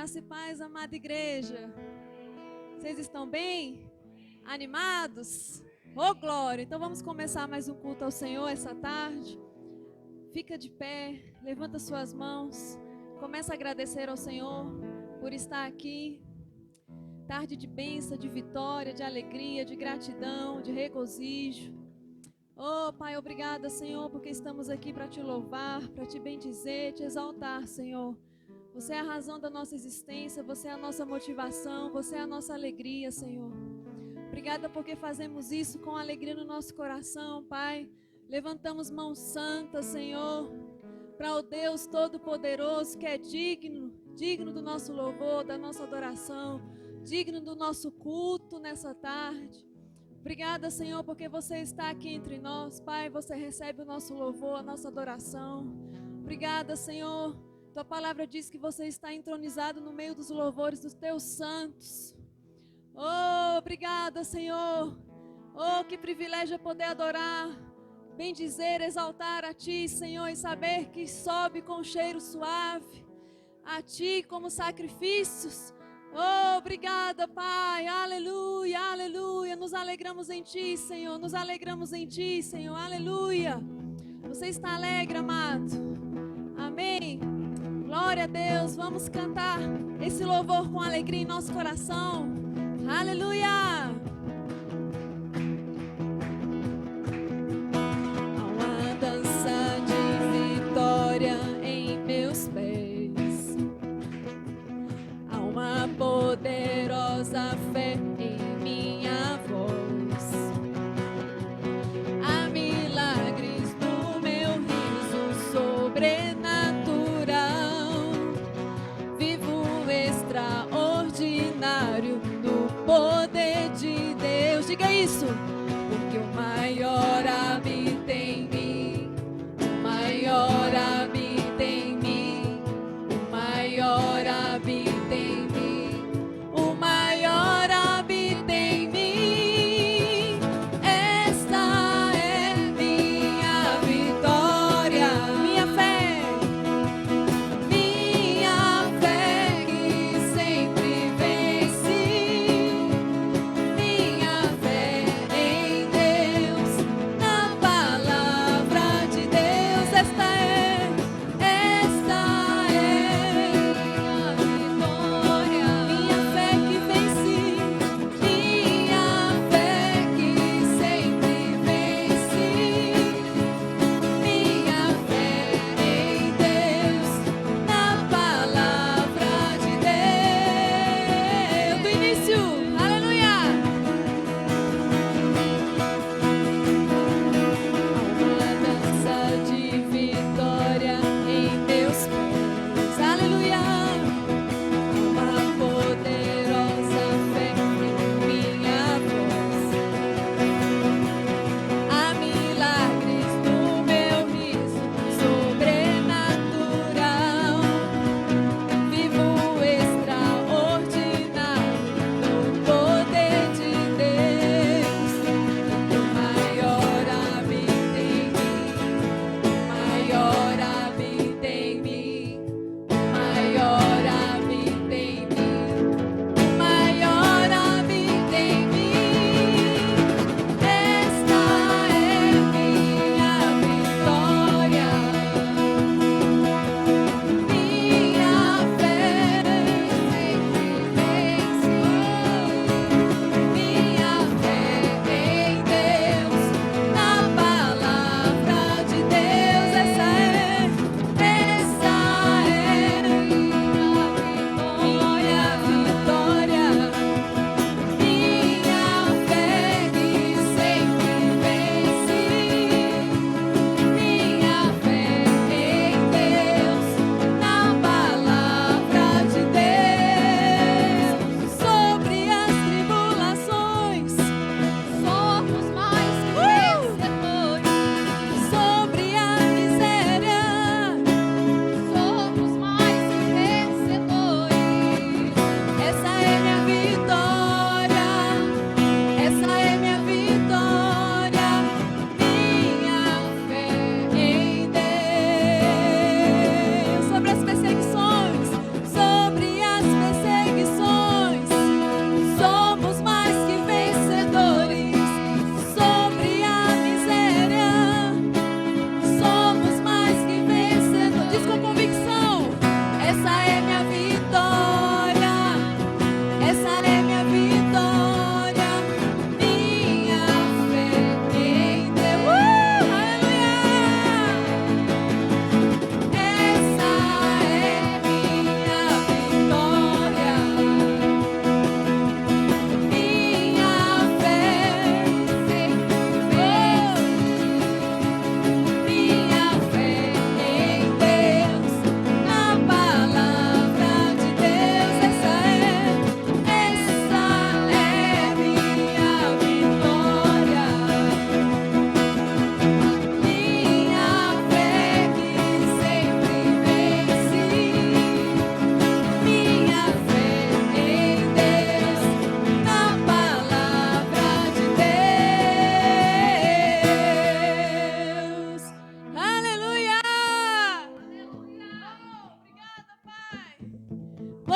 Graça e paz, amada igreja. Vocês estão bem? Animados? Oh, glória! Então vamos começar mais um culto ao Senhor essa tarde. Fica de pé, levanta suas mãos. Começa a agradecer ao Senhor por estar aqui. Tarde de bênção, de vitória, de alegria, de gratidão, de regozijo. Oh, Pai, obrigada, Senhor, porque estamos aqui para te louvar, para te bendizer, te exaltar, Senhor. Você é a razão da nossa existência, você é a nossa motivação, você é a nossa alegria, Senhor. Obrigada porque fazemos isso com alegria no nosso coração, Pai. Levantamos mãos santas, Senhor, para o Deus Todo-Poderoso que é digno do nosso louvor, da nossa adoração, digno do nosso culto nessa tarde. Obrigada, Senhor, porque você está aqui entre nós, Pai. Você recebe o nosso louvor, a nossa adoração. Obrigada, Senhor. Tua palavra diz que você está entronizado no meio dos louvores dos teus santos. Oh, obrigada, Senhor. Oh, que privilégio é poder adorar, bendizer, exaltar a Ti, Senhor, e saber que sobe com cheiro suave a Ti como sacrifícios. Oh, obrigada, Pai. Aleluia, aleluia. Nos alegramos em Ti, Senhor. Nos alegramos em Ti, Senhor. Aleluia. Você está alegre, amado? Amém. Glória a Deus, vamos cantar esse louvor com alegria em nosso coração. Aleluia! Há uma dança de vitória em meus pés. Há uma poderosa fé em minha voz. Há milagres no meu riso sobrenatural. Extraordinário no poder de Deus. Diga isso. Porque o maior habita em mim. O maior habita em mim. O maior habita em mim. O maior habita em mim. Esta é minha vitória. Minha fé.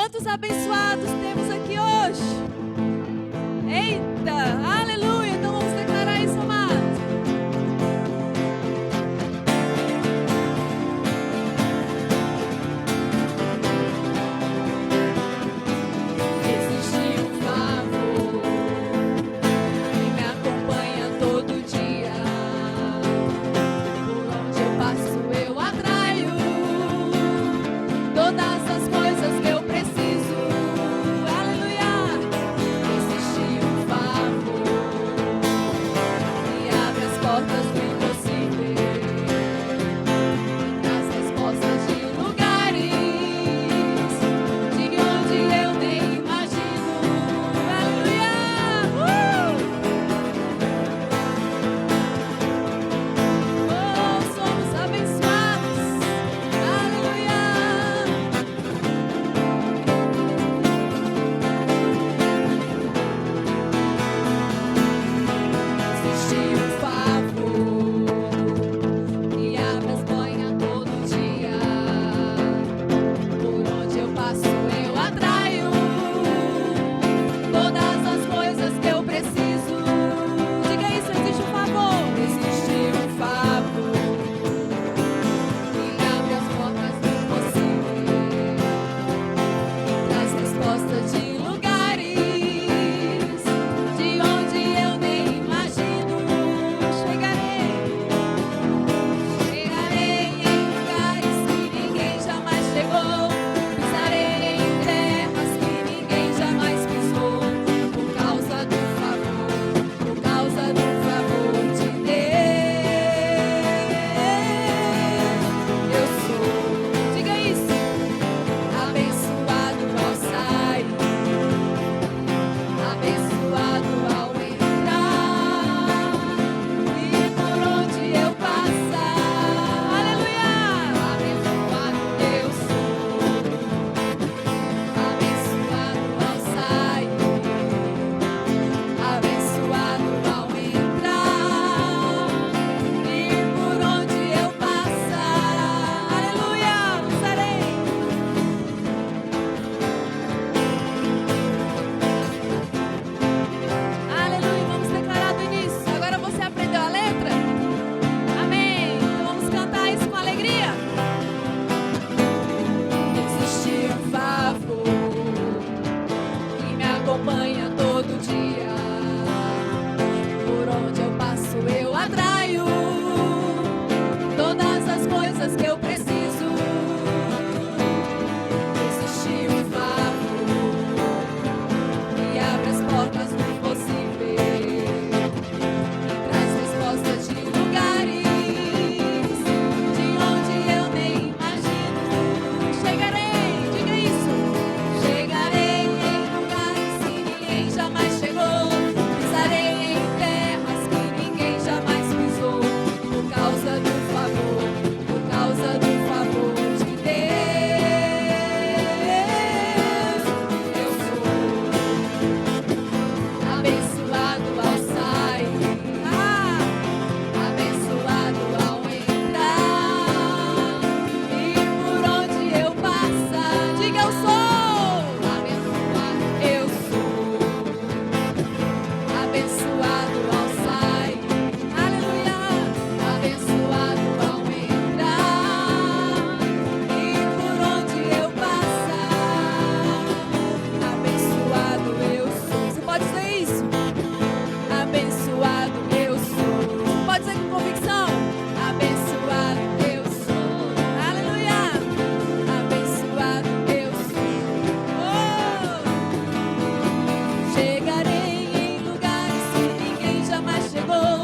Quantos abençoados temos aqui hoje? Eita, aleluia. Então vamos declarar isso, amados. Existe um favor que me acompanha todo dia. Por onde eu passo eu atraio todas as coisas que eu preciso. Aleluia. Existe um favor que abre as portas do impossível, traz respostas de lugares de onde eu nem imagino. Aleluia. Oh, somos abençoados. Aleluia. Existe um favor que abre as manhãs todo dia. Por onde eu passo eu atraio todas as coisas que eu preciso. Diga isso, existe um favor. Existe um favor que abre as portas do impossível, traz respostas de lugares de onde eu nem imagino. Chegarei em lugares que ninguém jamais chegou. Pisarei em terras que ninguém jamais pisou. Por causa do favor de Deus. Eu sou, diga isso, abençoado ao sair, abençoado ao entrar e por onde eu passar. Aleluia. Abençoado eu sou, abençoado ao sair, abençoado ao entrar e por onde eu passar. Aleluia. Usarei. Aleluia, vamos declarar do início. Agora você aprendeu a letra? Amém. Então vamos cantar isso com alegria. Existe um favor que me acompanha todo dia. Por onde eu passo eu atraio todas as coisas que eu preciso. Existe um favor que abre as portas do impossível, traz respostas de lugares de onde eu nem imagino. Chegarei, diga isso. Chegarei em lugares que ninguém jamais chegou. Pisarei em terras que ninguém jamais pisou. Por causa do favor de Deus. Eu sou abençoado ao sair, abençoado ao entrar e por onde eu passar. Diga eu sou abençoado, eu sou abençoado ao sair. Aleluia. Abençoado ao entrar e por onde eu passar. Abençoado eu sou. Você pode dizer isso? Abençoado eu sou. Pode dizer com convicção. Abençoado eu sou. Aleluia. Abençoado eu sou. Oh! Chegarei em lugares que ninguém jamais chegou.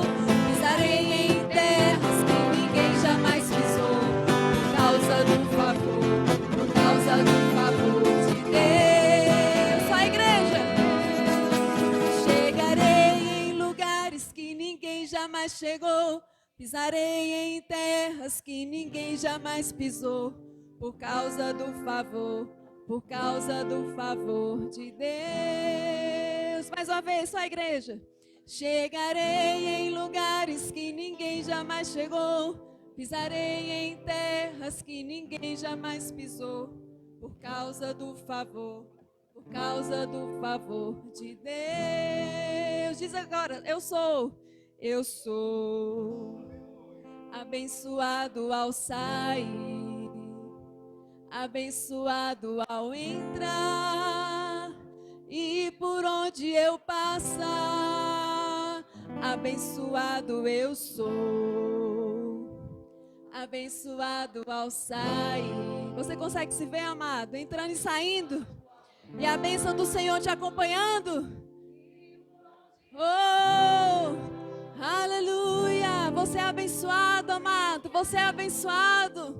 Pisarei em terras que ninguém jamais pisou. Por causa do favor de Deus. Só a igreja. Chegarei em lugares que ninguém jamais chegou. Pisarei em terras que ninguém jamais pisou. Por causa do favor de Deus. Mais uma vez, só a igreja. Chegarei em lugares que ninguém jamais chegou. Pisarei em terras que ninguém jamais pisou. por causa do favor, por causa do favor de Deus. Diz agora, eu sou abençoado ao sair, abençoado ao entrar, e por onde eu passar, abençoado eu sou, abençoado ao sair. Você consegue se ver, amado, entrando e saindo, e a bênção do Senhor te acompanhando? Oh, aleluia! Você é abençoado, amado, você é abençoado.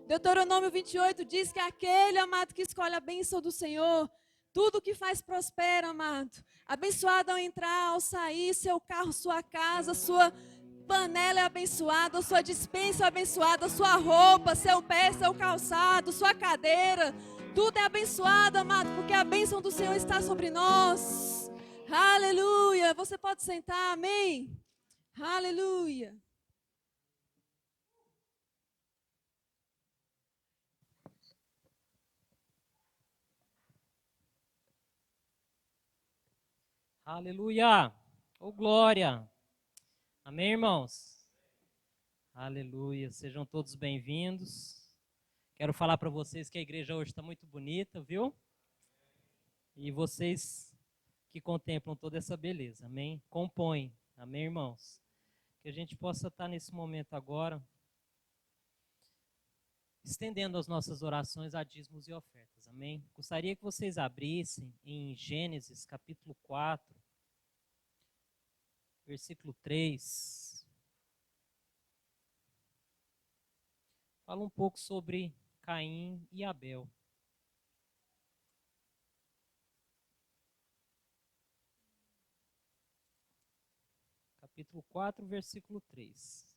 Deuteronômio 28 diz que aquele, amado, que escolhe a bênção do Senhor, tudo que faz prospera, amado. Abençoado ao entrar, ao sair, seu carro, sua casa, sua panela é abençoada, sua despensa é abençoada, sua roupa, seu pé, seu calçado, sua cadeira, tudo é abençoado, amado, porque a bênção do Senhor está sobre nós. Aleluia! Você pode sentar, amém? Aleluia! Aleluia! Oh, glória! Amém, irmãos? Aleluia! Sejam todos bem-vindos. Quero falar para vocês que a igreja hoje está muito bonita, viu? E vocês que contemplam toda essa beleza, amém? Compõem, amém, irmãos? Que a gente possa estar nesse momento agora, estendendo as nossas orações a dízimos e ofertas, amém? Gostaria que vocês abrissem em Gênesis, capítulo 4, versículo 3. Fala um pouco sobre Caim e Abel. Capítulo 4, versículo 3.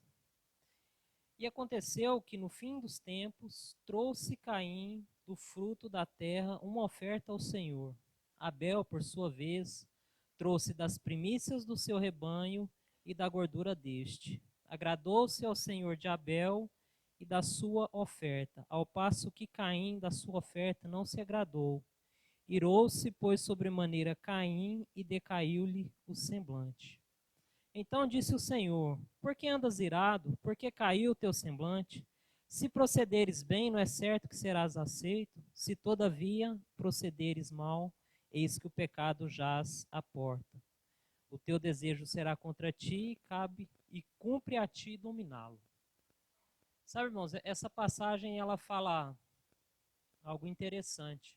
E aconteceu que no fim dos tempos trouxe Caim do fruto da terra uma oferta ao Senhor. Abel, por sua vez, trouxe das primícias do seu rebanho e da gordura deste. Agradou-se ao Senhor de Abel e da sua oferta, ao passo que Caim da sua oferta não se agradou. Irou-se, pois, sobremaneira Caim, e decaiu-lhe o semblante. Então disse o Senhor: por que andas irado? Por que caiu o teu semblante? Se procederes bem, não é certo que serás aceito? Se todavia procederes mal, eis que o pecado jaz à porta. O teu desejo será contra ti e cumpre a ti dominá-lo. Sabe, irmãos, essa passagem ela fala algo interessante.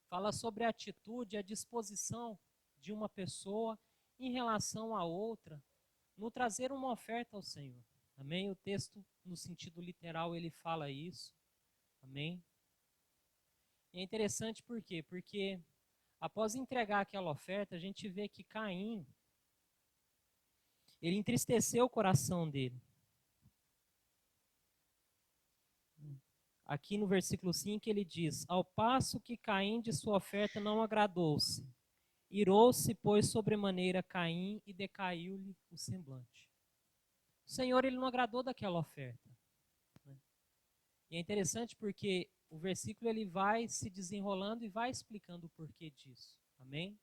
Fala sobre a atitude, a disposição de uma pessoa em relação a outra, no trazer uma oferta ao Senhor. Amém? O texto, no sentido literal, ele fala isso. Amém? E é interessante por quê? Porque após entregar aquela oferta, a gente vê que Caim, ele entristeceu o coração dele. Aqui no versículo 5 ele diz: ao passo que Caim de sua oferta não agradou-se, irou-se, pois, sobremaneira Caim e decaiu-lhe o semblante. O Senhor ele não agradou daquela oferta. E é interessante porque o versículo ele vai se desenrolando e vai explicando o porquê disso. Amém?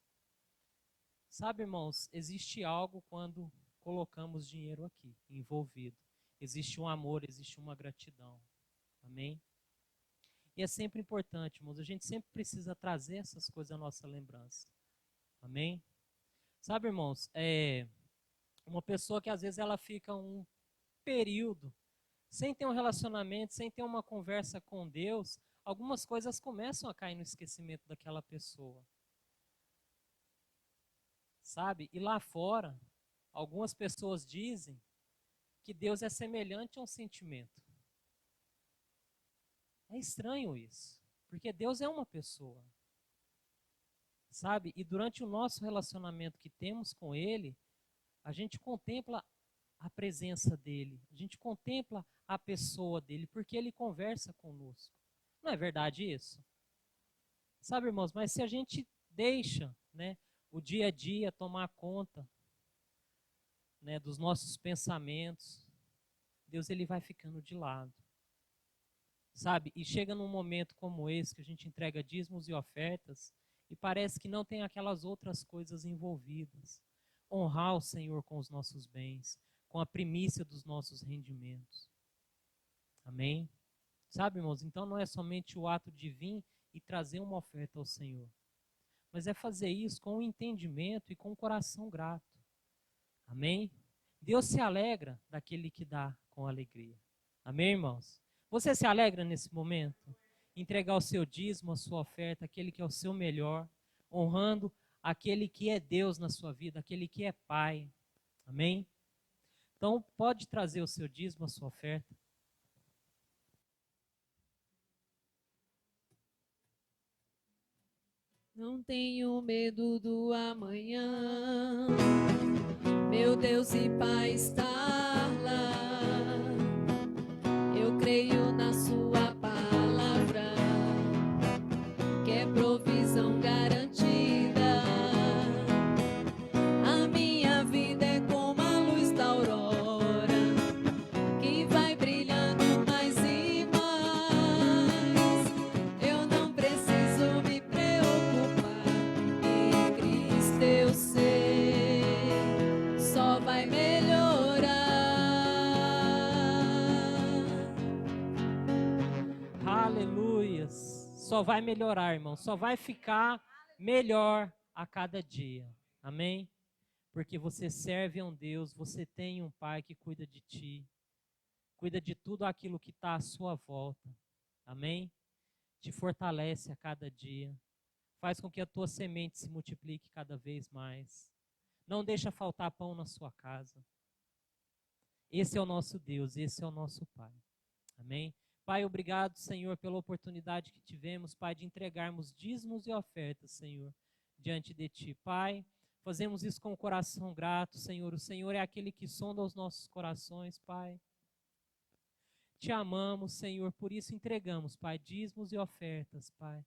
Sabe, irmãos, existe algo quando colocamos dinheiro aqui, envolvido. Existe um amor, existe uma gratidão. Amém? E é sempre importante, irmãos, a gente sempre precisa trazer essas coisas à nossa lembrança. Amém? Sabe, irmãos, uma pessoa que às vezes ela fica um período sem ter um relacionamento, sem ter uma conversa com Deus, algumas coisas começam a cair no esquecimento daquela pessoa. Sabe? E lá fora, algumas pessoas dizem que Deus é semelhante a um sentimento. É estranho isso, porque Deus é uma pessoa. Sabe? E durante o nosso relacionamento que temos com Ele, a gente contempla a presença dEle, a gente contempla a pessoa dEle, porque Ele conversa conosco. Não é verdade isso? Sabe, irmãos, mas se a gente deixa, né, o dia a dia tomar conta, né, dos nossos pensamentos, Deus ele vai ficando de lado. sabe? E chega num momento como esse, que a gente entrega dízimos e ofertas, e parece que não tem aquelas outras coisas envolvidas. Honrar o Senhor com os nossos bens, com a primícia dos nossos rendimentos. Amém? Sabe, irmãos? Então não é somente o ato de vir e trazer uma oferta ao Senhor, mas é fazer isso com o entendimento e com o coração grato. Amém? Deus se alegra daquele que dá com alegria. Amém, irmãos? Você se alegra nesse momento? Entregar o seu dízimo, a sua oferta, aquele que é o seu melhor, honrando aquele que é Deus na sua vida, aquele que é Pai. Amém? Então, pode trazer o seu dízimo, a sua oferta. Não tenho medo do amanhã, meu Deus e Pai está lá. Eu creio na sua palavra, que é provisão garantida. A minha vida é como a luz da aurora, que vai brilhando mais e mais. Eu não preciso me preocupar, em Cristo eu sei, só vai melhorar. Aleluias. Só vai melhorar, irmão. Só vai ficar melhor a cada dia. Amém? Porque você serve a um Deus, você tem um Pai que cuida de ti, cuida de tudo aquilo que está à sua volta. Amém? Te fortalece a cada dia. Faz com que a tua semente se multiplique cada vez mais. Não deixa faltar pão na sua casa. Esse é o nosso Deus, esse é o nosso Pai. Amém? Pai, obrigado, Senhor, pela oportunidade que tivemos, Pai, de entregarmos dízimos e ofertas, Senhor, diante de Ti. Pai, fazemos isso com o coração grato, Senhor. O Senhor é aquele que sonda os nossos corações, Pai. Te amamos, Senhor, por isso entregamos, Pai, dízimos e ofertas, Pai,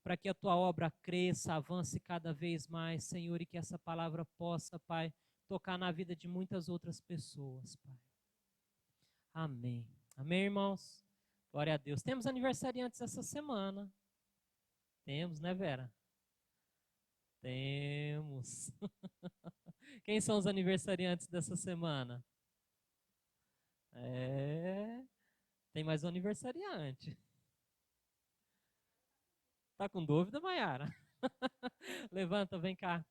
para que a Tua obra cresça, avance cada vez mais, Senhor, e que essa palavra possa, Pai, tocar na vida de muitas outras pessoas, Pai. Amém. Amém, irmãos? Glória a Deus. Temos aniversariantes essa semana. Temos, né, Vera? Temos. Quem são os aniversariantes dessa semana? Tem mais um aniversariante. Tá com dúvida, Maiara? Levanta, vem cá.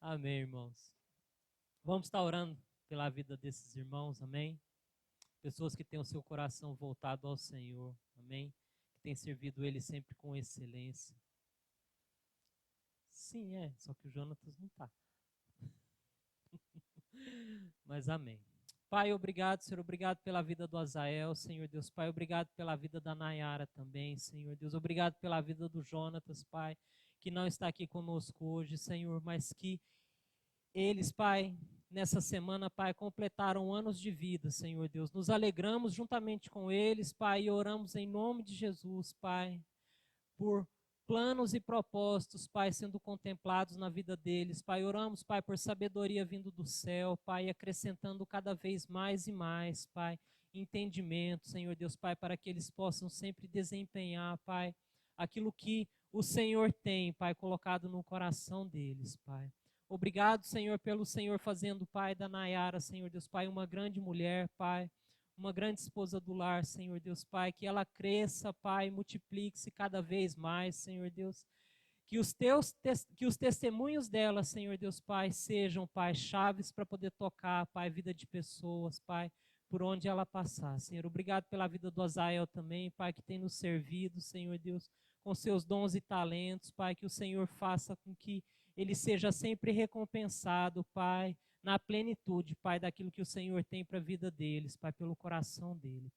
Amém, irmãos. Vamos estar orando pela vida desses irmãos, amém? Pessoas que têm o seu coração voltado ao Senhor, amém? Que têm servido Ele sempre com excelência. Sim, só que o Jonatas não está. Mas amém. Pai, obrigado, Senhor, obrigado pela vida do Azael, Senhor Deus. Pai, obrigado pela vida da Nayara também, Senhor Deus. Obrigado pela vida do Jonatas, Pai, que não está aqui conosco hoje, Senhor, mas que eles, Pai, nessa semana, Pai, completaram anos de vida, Senhor Deus. Nos alegramos juntamente com eles, Pai, e oramos em nome de Jesus, Pai, por planos e propósitos, Pai, sendo contemplados na vida deles. Pai, oramos, Pai, por sabedoria vindo do céu, Pai, acrescentando cada vez mais e mais, Pai, entendimento, Senhor Deus, Pai, para que eles possam sempre desempenhar, Pai, aquilo que o Senhor tem, Pai, colocado no coração deles, Pai. Obrigado, Senhor, pelo Senhor fazendo, Pai, da Nayara, Senhor Deus, Pai, uma grande mulher, Pai, uma grande esposa do lar, Senhor Deus, Pai, que ela cresça, Pai, multiplique-se cada vez mais, Senhor Deus, que os testemunhos dela, Senhor Deus, Pai, sejam, Pai, chaves para poder tocar, Pai, a vida de pessoas, Pai, por onde ela passar, Senhor. Obrigado pela vida do Azael também, Pai, que tem nos servido, Senhor Deus, com seus dons e talentos, Pai, que o Senhor faça com que ele seja sempre recompensado, Pai, na plenitude, Pai, daquilo que o Senhor tem para a vida deles, Pai, pelo coração dele.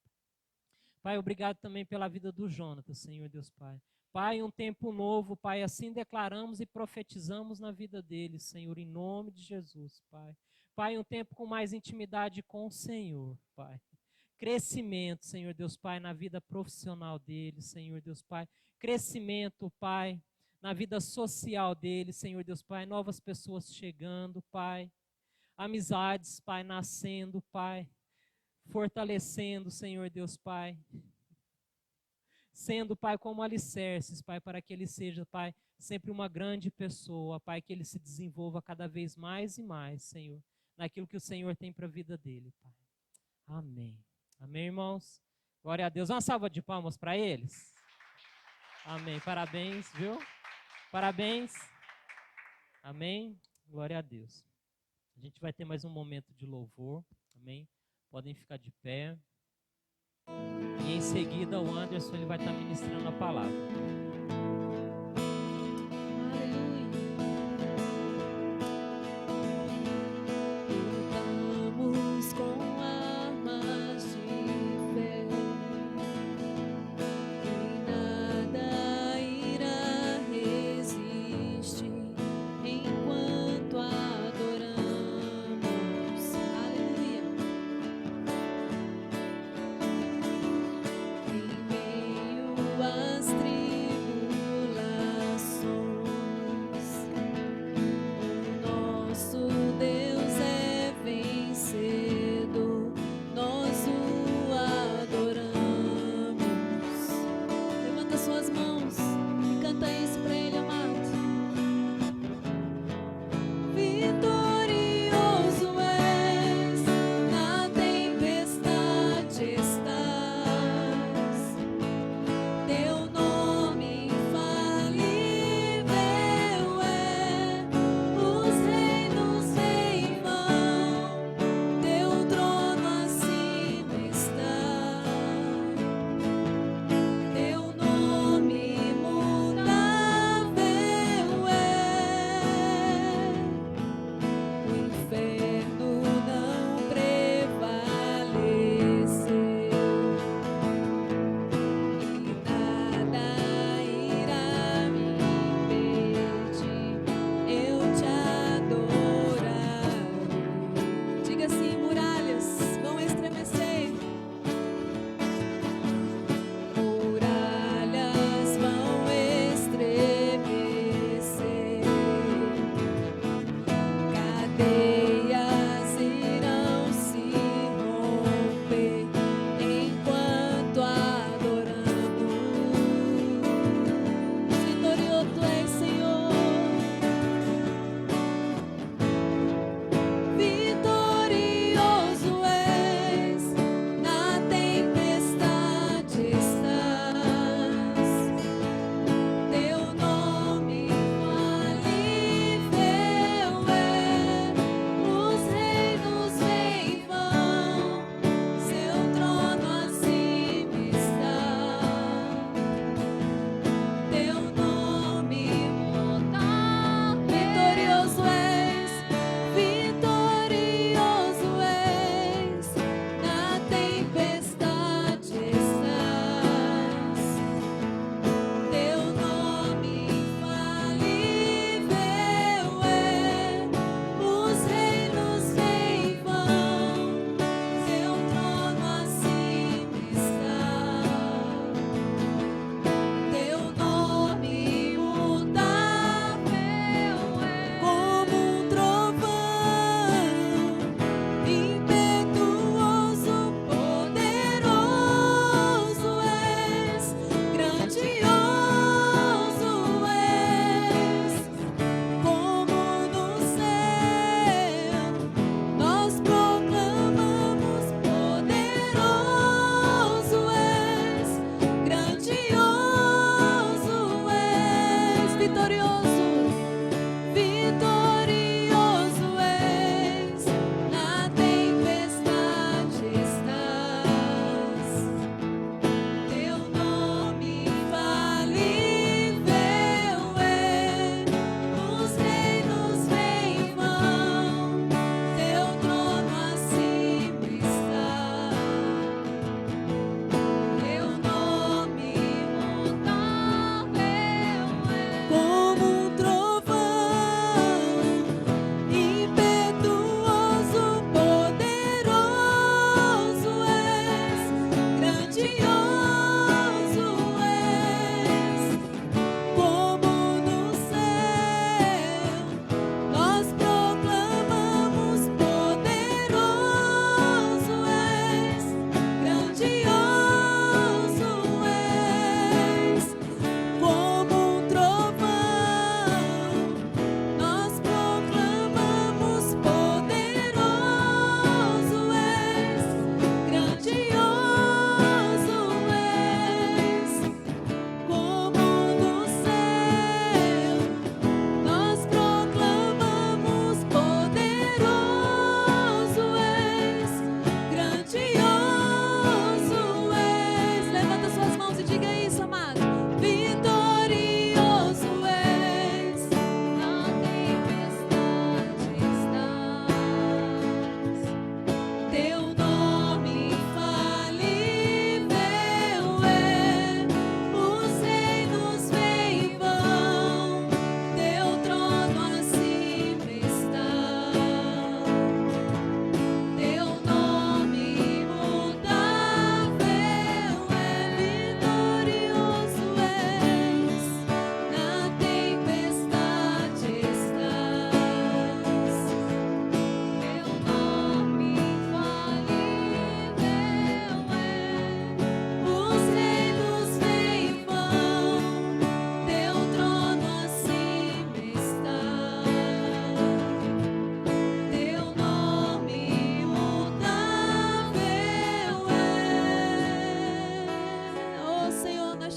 Pai, obrigado também pela vida do Jonatas, Senhor Deus, Pai. Pai, um tempo novo, Pai, assim declaramos e profetizamos na vida deles, Senhor, em nome de Jesus, Pai. Pai, um tempo com mais intimidade com o Senhor, Pai. Crescimento, Senhor Deus, Pai, na vida profissional deles, Senhor Deus, Pai. Crescimento, Pai, na vida social deles, Senhor Deus, Pai. Novas pessoas chegando, Pai. Amizades, Pai, nascendo, Pai. fortalecendo, Senhor Deus Pai, sendo, Pai, como alicerces, Pai, para que ele seja, Pai, sempre uma grande pessoa, Pai, que ele se desenvolva cada vez mais e mais, Senhor, naquilo que o Senhor tem para a vida dele, Pai. Amém. Amém, irmãos? Glória a Deus. Uma salva de palmas para eles. Amém. Parabéns, viu? Parabéns. Amém. Glória a Deus. A gente vai ter mais um momento de louvor. Amém. Podem ficar de pé. E em seguida o Anderson ele vai estar ministrando a palavra. Lutamos com armas de fé, e nada irá resistir enquanto adoramos. Aleluia. Em meio às tribulações,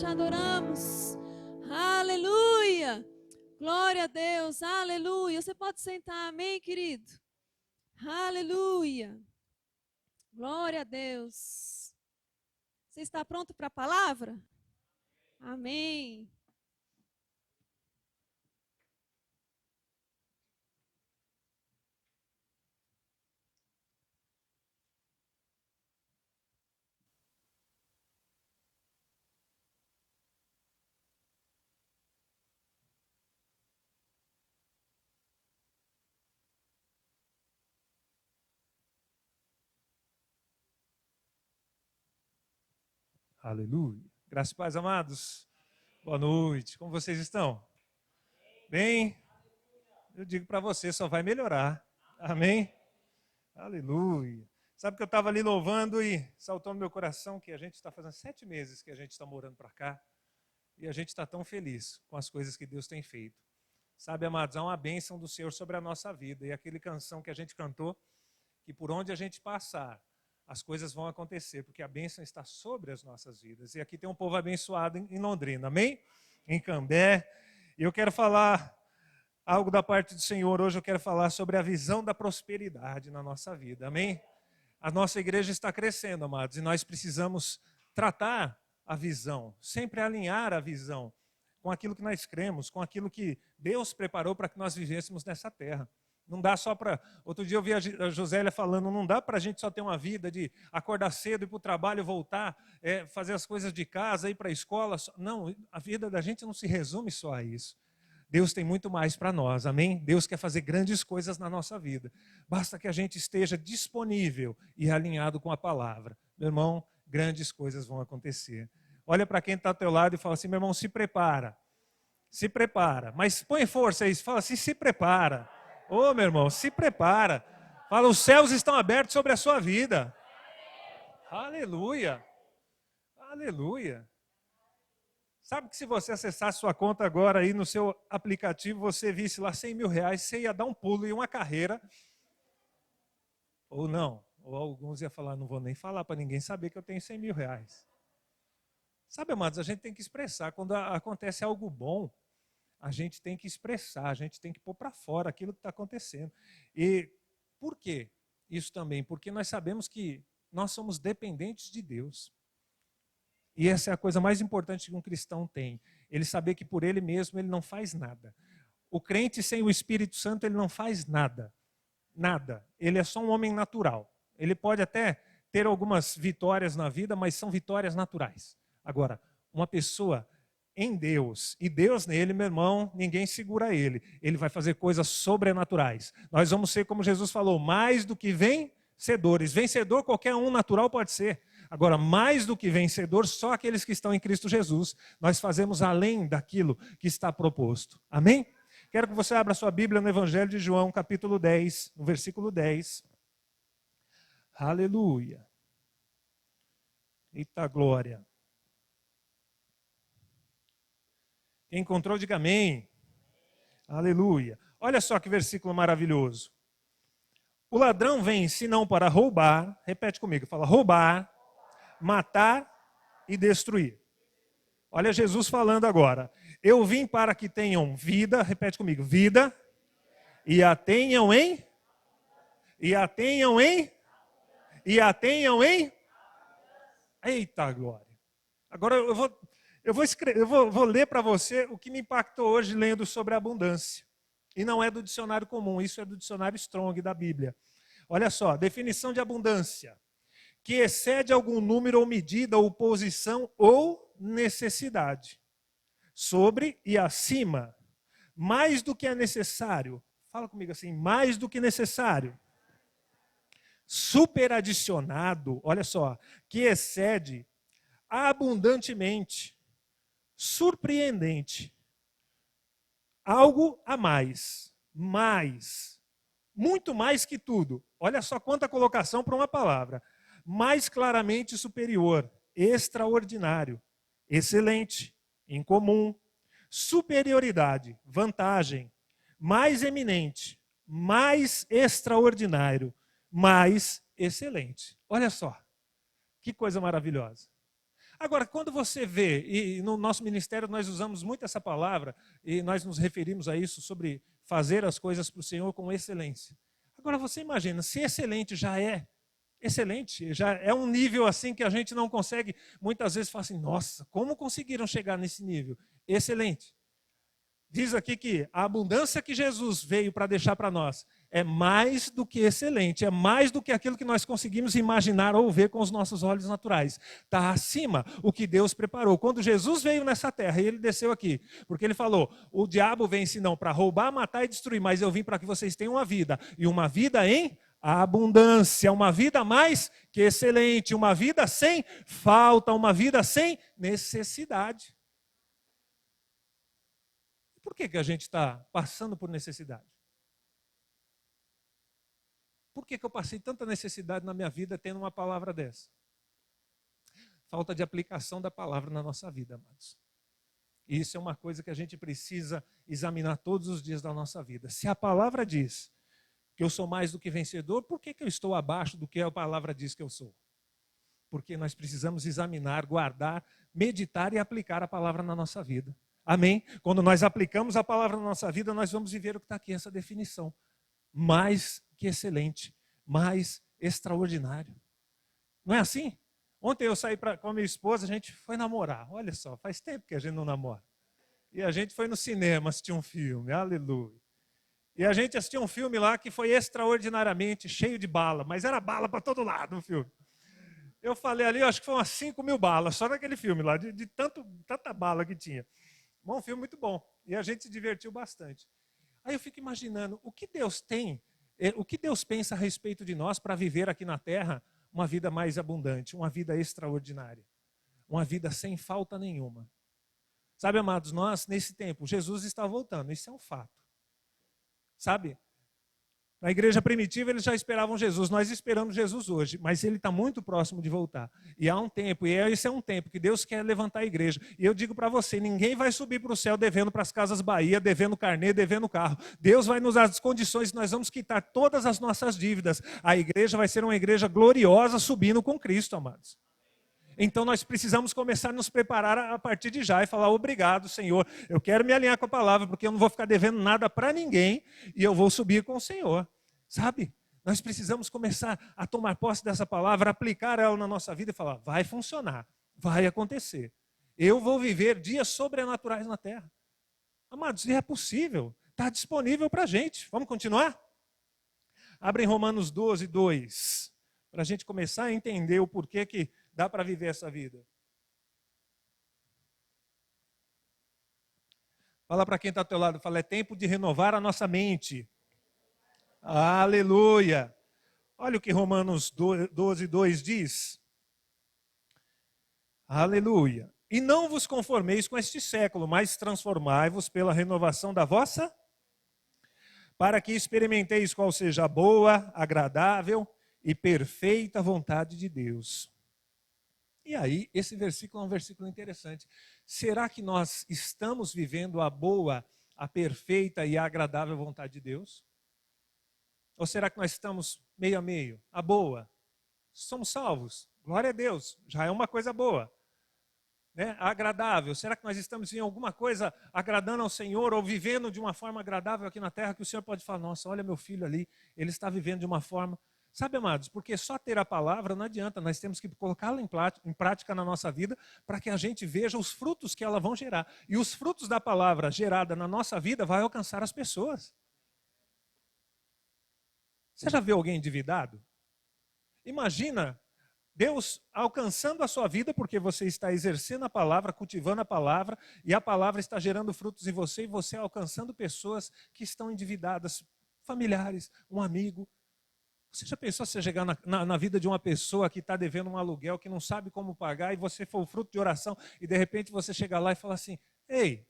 te adoramos. Aleluia. Glória a Deus, aleluia. Você pode sentar, amém, querido? Aleluia. Glória a Deus. Você está pronto para a palavra? Amém. Aleluia. Graças e paz, amados. Boa noite. Como vocês estão? Bem? Eu digo para você, só vai melhorar. Amém? Aleluia. Sabe que eu estava ali louvando e saltou no meu coração que a gente está fazendo 7 meses que a gente está morando para cá e a gente está tão feliz com as coisas que Deus tem feito. Sabe, amados, há uma bênção do Senhor sobre a nossa vida. E aquele canção que a gente cantou, que por onde a gente passar, as coisas vão acontecer, porque a bênção está sobre as nossas vidas. E aqui tem um povo abençoado em Londrina, amém? Em Cambé. E eu quero falar algo da parte do Senhor. Hoje eu quero falar sobre a visão da prosperidade na nossa vida, amém? A nossa igreja está crescendo, amados, e nós precisamos tratar a visão, sempre alinhar a visão com aquilo que nós cremos, com aquilo que Deus preparou para que nós vivêssemos nessa terra. Não dá só para... Outro dia eu vi a Josélia falando, não dá para a gente só ter uma vida de acordar cedo, ir para o trabalho, voltar, fazer as coisas de casa, ir para a escola. Não, a vida da gente não se resume só a isso. Deus tem muito mais para nós, amém? Deus quer fazer grandes coisas na nossa vida. Basta que a gente esteja disponível e alinhado com a palavra. Meu irmão, grandes coisas vão acontecer. Olha para quem está ao teu lado e fala assim, meu irmão, se prepara. Se prepara. Mas põe força aí, fala assim, se prepara. Ô, meu irmão, se prepara. Fala, os céus estão abertos sobre a sua vida. Aleluia. Aleluia. Sabe que se você acessasse sua conta agora aí no seu aplicativo, você visse lá 100 mil reais, você ia dar um pulo e uma carreira. Ou não. Ou alguns iam falar, não vou nem falar para ninguém saber que eu tenho 100 mil reais. Sabe, amados, a gente tem que expressar. Quando acontece algo bom, a gente tem que expressar, a gente tem que pôr para fora aquilo que está acontecendo. E por quê? Isso também, porque nós sabemos que nós somos dependentes de Deus. E essa é a coisa mais importante que um cristão tem. Ele saber que por ele mesmo ele não faz nada. O crente sem o Espírito Santo ele não faz nada. Nada. Ele é só um homem natural. Ele pode até ter algumas vitórias na vida, mas são vitórias naturais. Agora, uma pessoa em Deus e Deus nele, meu irmão, ninguém segura ele. Ele vai fazer coisas sobrenaturais. Nós vamos ser, como Jesus falou, mais do que vencedores. Vencedor qualquer um natural pode ser. Agora, mais do que vencedor, só aqueles que estão em Cristo Jesus. Nós fazemos além daquilo que está proposto. Amém? Quero que você abra sua Bíblia no Evangelho de João, capítulo 10, no versículo 10. Aleluia. Eita glória. Quem encontrou, diga amém. Aleluia. Olha só que versículo maravilhoso. O ladrão vem, senão para roubar, repete comigo, fala roubar, matar e destruir. Olha Jesus falando agora. Eu vim para que tenham vida, repete comigo, vida, e a tenham em, eita glória. Agora eu vou ler para você o que me impactou hoje lendo sobre a abundância. E não é do dicionário comum, isso é do dicionário Strong da Bíblia. Olha só, definição de abundância. Que excede algum número ou medida ou posição ou necessidade. Sobre e acima. Mais do que é necessário. Fala comigo assim, mais do que necessário. Superadicionado, olha só, que excede abundantemente. Surpreendente. Algo a mais. Mais. Muito mais que tudo. Olha só quanta colocação para uma palavra. Mais claramente superior, extraordinário, excelente, incomum, superioridade, vantagem, mais eminente, mais extraordinário, mais excelente. Olha só, que coisa maravilhosa. Agora, quando você vê, e no nosso ministério nós usamos muito essa palavra, e nós nos referimos a isso, sobre fazer as coisas para o Senhor com excelência. Agora, você imagina, se excelente já é excelente, já é um nível assim que a gente não consegue, muitas vezes fala assim, nossa, como conseguiram chegar nesse nível? Excelente. Diz aqui que a abundância que Jesus veio para deixar para nós é mais do que excelente, é mais do que aquilo que nós conseguimos imaginar ou ver com os nossos olhos naturais. Está acima o que Deus preparou. Quando Jesus veio nessa terra e ele desceu aqui, porque ele falou, o diabo vem senão para roubar, matar e destruir, mas eu vim para que vocês tenham uma vida, e uma vida em abundância, uma vida mais que excelente, uma vida sem falta, uma vida sem necessidade. Por que a gente está passando por necessidade? Por que eu passei tanta necessidade na minha vida tendo uma palavra dessa? Falta de aplicação da palavra na nossa vida, amados. E isso é uma coisa que a gente precisa examinar todos os dias da nossa vida. Se a palavra diz que eu sou mais do que vencedor, por que eu estou abaixo do que a palavra diz que eu sou? Porque nós precisamos examinar, guardar, meditar e aplicar a palavra na nossa vida. Amém? Quando nós aplicamos a palavra na nossa vida, nós vamos viver o que está aqui, essa definição. Mais que excelente, mais extraordinário. Não é assim? Ontem eu saí com a minha esposa, a gente foi namorar. Olha só, faz tempo que a gente não namora. E a gente foi no cinema assistir um filme, aleluia. E a gente assistiu um filme lá que foi extraordinariamente cheio de bala, mas era bala para todo lado o filme. Eu falei ali, eu acho que foi umas 5.000 balas, só naquele filme lá, de tanta bala que tinha. Um filme muito bom. E a gente se divertiu bastante. Aí eu fico imaginando, o que Deus tem, o que Deus pensa a respeito de nós para viver aqui na terra uma vida mais abundante, uma vida extraordinária. Uma vida sem falta nenhuma. Sabe, amados, nós, nesse tempo, Jesus está voltando, isso é um fato. Sabe? Na igreja primitiva eles já esperavam Jesus, nós esperamos Jesus hoje, mas ele está muito próximo de voltar. E há um tempo, esse é um tempo que Deus quer levantar a igreja. E eu digo para você, ninguém vai subir para o céu devendo para as Casas Bahia, devendo carnê, devendo carro. Deus vai nos dar as condições, nós vamos quitar todas as nossas dívidas. A igreja vai ser uma igreja gloriosa subindo com Cristo, amados. Então nós precisamos começar a nos preparar a partir de já e falar, obrigado, Senhor, eu quero me alinhar com a palavra, porque eu não vou ficar devendo nada para ninguém e eu vou subir com o Senhor. Sabe? Nós precisamos começar a tomar posse dessa palavra, aplicar ela na nossa vida e falar, vai funcionar, vai acontecer. Eu vou viver dias sobrenaturais na terra. Amados, é possível, está disponível para a gente. Vamos continuar? Abre em Romanos 12, 2, para a gente começar a entender o porquê que dá para viver essa vida. Fala para quem está ao teu lado, fala, é tempo de renovar a nossa mente. Aleluia! Olha o que Romanos 12, 2 diz. Aleluia! E não vos conformeis com este século, mas transformai-vos pela renovação da vossa, para que experimenteis qual seja a boa, agradável e perfeita vontade de Deus. E aí, esse versículo é um versículo interessante. Será que nós estamos vivendo a boa, a perfeita e a agradável vontade de Deus? Ou será que nós estamos meio a meio? A boa. Somos salvos. Glória a Deus. Já é uma coisa boa. Né? Agradável. Será que nós estamos em alguma coisa agradando ao Senhor ou vivendo de uma forma agradável aqui na terra que o Senhor pode falar, nossa, olha meu filho ali, ele está vivendo de uma forma... Sabe, amados, porque só ter a palavra não adianta, nós temos que colocá-la em prática na nossa vida para que a gente veja os frutos que ela vão gerar. E os frutos da palavra gerada na nossa vida vai alcançar as pessoas. Você já viu alguém endividado? Imagina Deus alcançando a sua vida porque você está exercendo a palavra, cultivando a palavra, e a palavra está gerando frutos em você, e você alcançando pessoas que estão endividadas, familiares, um amigo. Você já pensou você chegar na vida de uma pessoa que está devendo um aluguel, que não sabe como pagar, e você for o fruto de oração, e de repente você chega lá e fala assim, ei,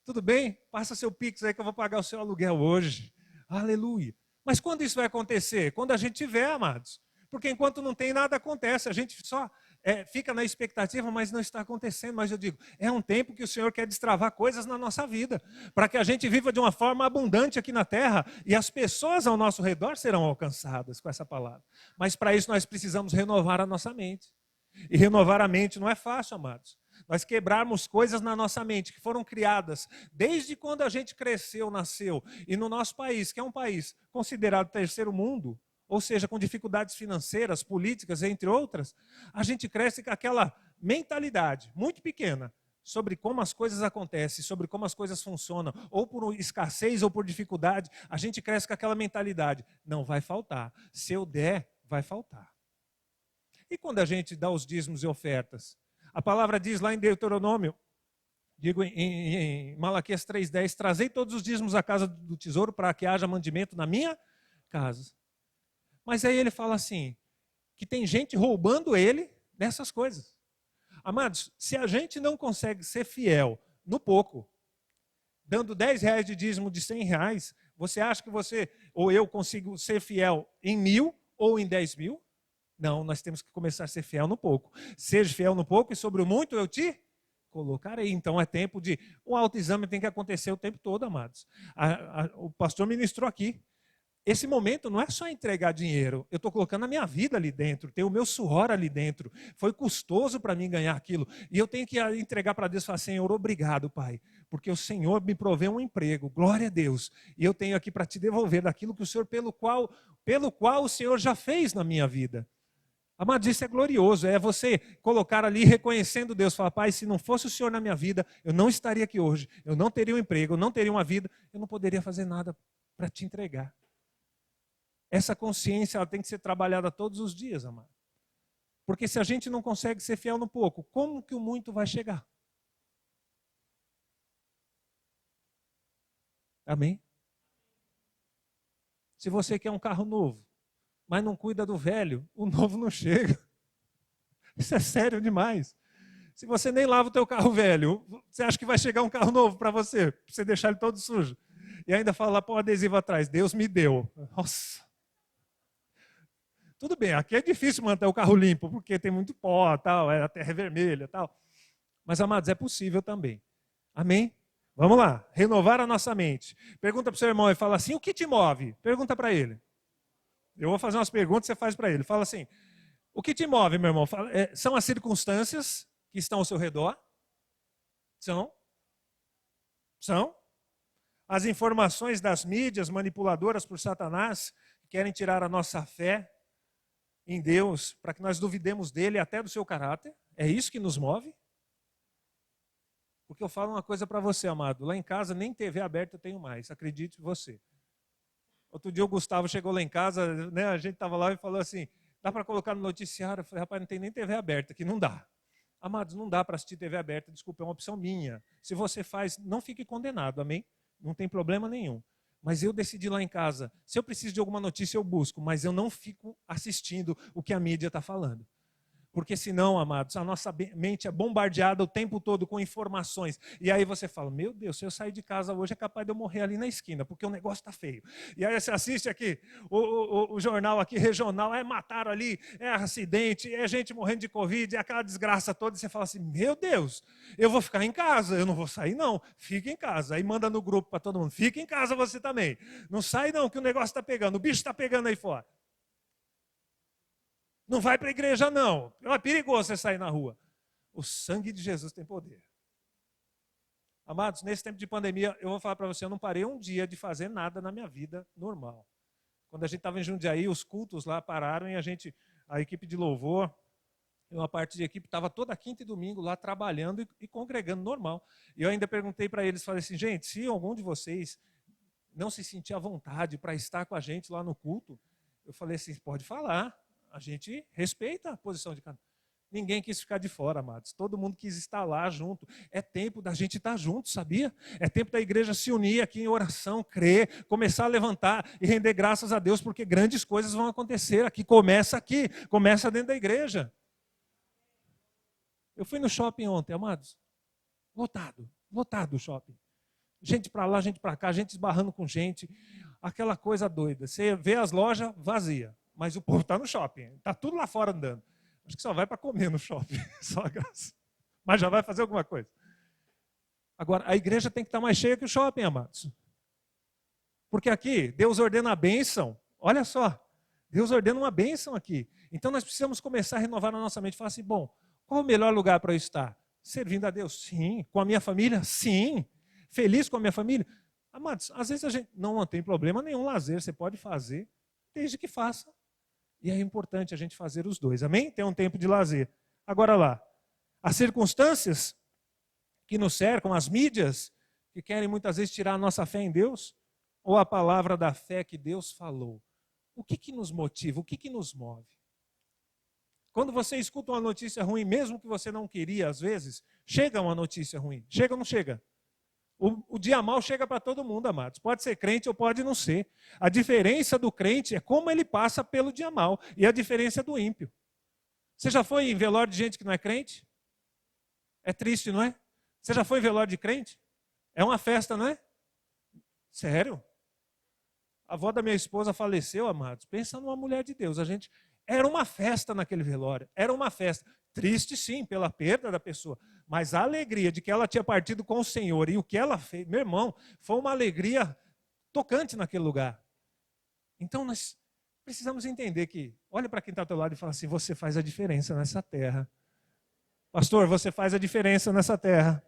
tudo bem? Passa seu Pix aí que eu vou pagar o seu aluguel hoje. Aleluia. Mas quando isso vai acontecer? Quando a gente tiver, amados. Porque enquanto não tem, nada acontece. A gente só fica na expectativa, mas não está acontecendo. Mas eu digo, é um tempo que o Senhor quer destravar coisas na nossa vida. Para que a gente viva de uma forma abundante aqui na terra. E as pessoas ao nosso redor serão alcançadas com essa palavra. Mas para isso nós precisamos renovar a nossa mente. E renovar a mente não é fácil, amados. Nós quebrarmos coisas na nossa mente que foram criadas desde quando a gente cresceu, nasceu. E no nosso país, que é um país considerado terceiro mundo, ou seja, com dificuldades financeiras, políticas, entre outras, a gente cresce com aquela mentalidade muito pequena sobre como as coisas acontecem, sobre como as coisas funcionam, ou por escassez ou por dificuldade, a gente cresce com aquela mentalidade. Não vai faltar. Se eu der, vai faltar. E quando a gente dá os dízimos e ofertas? A palavra diz lá em Deuteronômio, digo em Malaquias 3,10, trazei todos os dízimos à casa do tesouro para que haja mandamento na minha casa. Mas aí ele fala assim, que tem gente roubando ele nessas coisas. Amados, se a gente não consegue ser fiel no pouco, dando R$10 de dízimo de R$100, você acha que você ou eu consigo ser fiel em 1.000 ou em 10.000? Não, nós temos que começar a ser fiel no pouco. Seja fiel no pouco e sobre o muito eu te colocarei. Então é tempo de... O autoexame tem que acontecer o tempo todo, amados. O pastor ministrou aqui. Esse momento não é só entregar dinheiro. Eu estou colocando a minha vida ali dentro. Tem o meu suor ali dentro. Foi custoso para mim ganhar aquilo. E eu tenho que entregar para Deus e falar, Senhor, obrigado, Pai. Porque o Senhor me proveu um emprego. Glória a Deus. E eu tenho aqui para te devolver daquilo que o Senhor, pelo qual o Senhor já fez na minha vida. Amados, isso é glorioso, é você colocar ali reconhecendo Deus, falar, Pai, se não fosse o Senhor na minha vida, eu não estaria aqui hoje, eu não teria um emprego, eu não teria uma vida, eu não poderia fazer nada para te entregar. Essa consciência ela tem que ser trabalhada todos os dias, amado. Porque se a gente não consegue ser fiel no pouco, como que o muito vai chegar? Amém? Se você quer um carro novo, mas não cuida do velho, o novo não chega. Isso é sério demais. Se você nem lava o teu carro velho, você acha que vai chegar um carro novo para você deixar ele todo sujo? E ainda fala, põe um adesivo atrás, Deus me deu. Nossa. Tudo bem, aqui é difícil manter o carro limpo, porque tem muito pó, tal, a terra é vermelha, tal. Mas, amados, é possível também. Amém? Vamos lá, renovar a nossa mente. Pergunta para o seu irmão e fala assim, o que te move? Pergunta para ele. Eu vou fazer umas perguntas, você faz para ele. Fala assim, o que te move, meu irmão? São as circunstâncias que estão ao seu redor? São? As informações das mídias manipuladoras por Satanás, que querem tirar a nossa fé em Deus, para que nós duvidemos dele e até do seu caráter? É isso que nos move? Porque eu falo uma coisa para você, amado. Lá em casa, nem TV aberta eu tenho mais, acredite você. Outro dia o Gustavo chegou lá em casa, né, a gente estava lá e falou assim, dá para colocar no noticiário? Eu falei, rapaz, não tem nem TV aberta aqui, não dá. Amados, não dá para assistir TV aberta, desculpa, é uma opção minha. Se você faz, não fique condenado, amém? Não tem problema nenhum. Mas eu decidi lá em casa, se eu preciso de alguma notícia eu busco, mas eu não fico assistindo o que a mídia está falando. Porque senão, amados, a nossa mente é bombardeada o tempo todo com informações. E aí você fala, meu Deus, se eu sair de casa hoje é capaz de eu morrer ali na esquina, porque o negócio está feio. E aí você assiste aqui, o jornal aqui regional, mataram ali, é acidente, é gente morrendo de Covid, é aquela desgraça toda. E você fala assim, meu Deus, eu vou ficar em casa, eu não vou sair não, fica em casa. Aí manda no grupo para todo mundo, fica em casa você também. Não sai não, que o negócio está pegando, o bicho está pegando aí fora. Não vai para a igreja, não. É perigoso você sair na rua. O sangue de Jesus tem poder. Amados, nesse tempo de pandemia, eu vou falar para você, eu não parei um dia de fazer nada na minha vida normal. Quando a gente estava em Jundiaí, os cultos lá pararam e a equipe de louvor, uma parte de equipe estava toda quinta e domingo lá trabalhando e congregando normal. E eu ainda perguntei para eles, falei assim, gente, se algum de vocês não se sentir à vontade para estar com a gente lá no culto, eu falei assim, pode falar. A gente respeita a posição de cada um. Ninguém quis ficar de fora, amados. Todo mundo quis estar lá junto. É tempo da gente estar junto, sabia? É tempo da igreja se unir aqui em oração, crer, começar a levantar e render graças a Deus, porque grandes coisas vão acontecer aqui. Começa dentro da igreja. Eu fui no shopping ontem, amados. Lotado o shopping. Gente para lá, gente para cá, gente esbarrando com gente. Aquela coisa doida. Você vê as lojas vazias. Mas o povo está no shopping, está tudo lá fora andando. Acho que só vai para comer no shopping, só a graça. Mas já vai fazer alguma coisa. Agora, a igreja tem que estar mais cheia que o shopping, amados. Porque aqui, Deus ordena a bênção, olha só, Deus ordena uma bênção aqui. Então nós precisamos começar a renovar a nossa mente. Falar assim, bom, qual o melhor lugar para eu estar? Servindo a Deus? Sim. Com a minha família? Sim. Feliz com a minha família? Amados, às vezes a gente não tem problema nenhum lazer, você pode fazer, desde que faça. E é importante a gente fazer os dois, amém? Ter um tempo de lazer. Agora lá, as circunstâncias que nos cercam, as mídias, que querem muitas vezes tirar a nossa fé em Deus, ou a palavra da fé que Deus falou. O que nos motiva? O que nos move? Quando você escuta uma notícia ruim, mesmo que você não queria, às vezes, chega uma notícia ruim. Chega ou não chega? O dia mal chega para todo mundo, amados. Pode ser crente ou pode não ser. A diferença do crente é como ele passa pelo dia mal. E a diferença é do ímpio. Você já foi em velório de gente que não é crente? É triste, não é? Você já foi em velório de crente? É uma festa, não é? Sério? A avó da minha esposa faleceu, amados. Pensa numa mulher de Deus. Era uma festa naquele velório. Era uma festa. Triste, sim, pela perda da pessoa. Mas a alegria de que ela tinha partido com o Senhor e o que ela fez, meu irmão, foi uma alegria tocante naquele lugar. Então nós precisamos entender que, olha para quem está ao teu lado e fala assim, você faz a diferença nessa terra. Pastor, você faz a diferença nessa terra.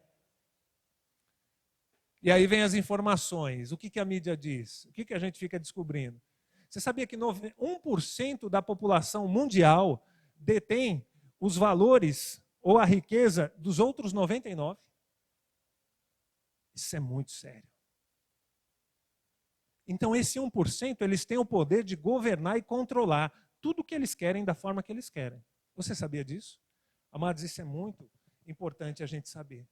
E aí vem as informações. O que a mídia diz? O que a gente fica descobrindo? Você sabia que 1% da população mundial detém os valores ou a riqueza dos outros 99%? Isso é muito sério. Então esse 1%, eles têm o poder de governar e controlar tudo o que eles querem da forma que eles querem. Você sabia disso? Amados, isso é muito importante a gente saber.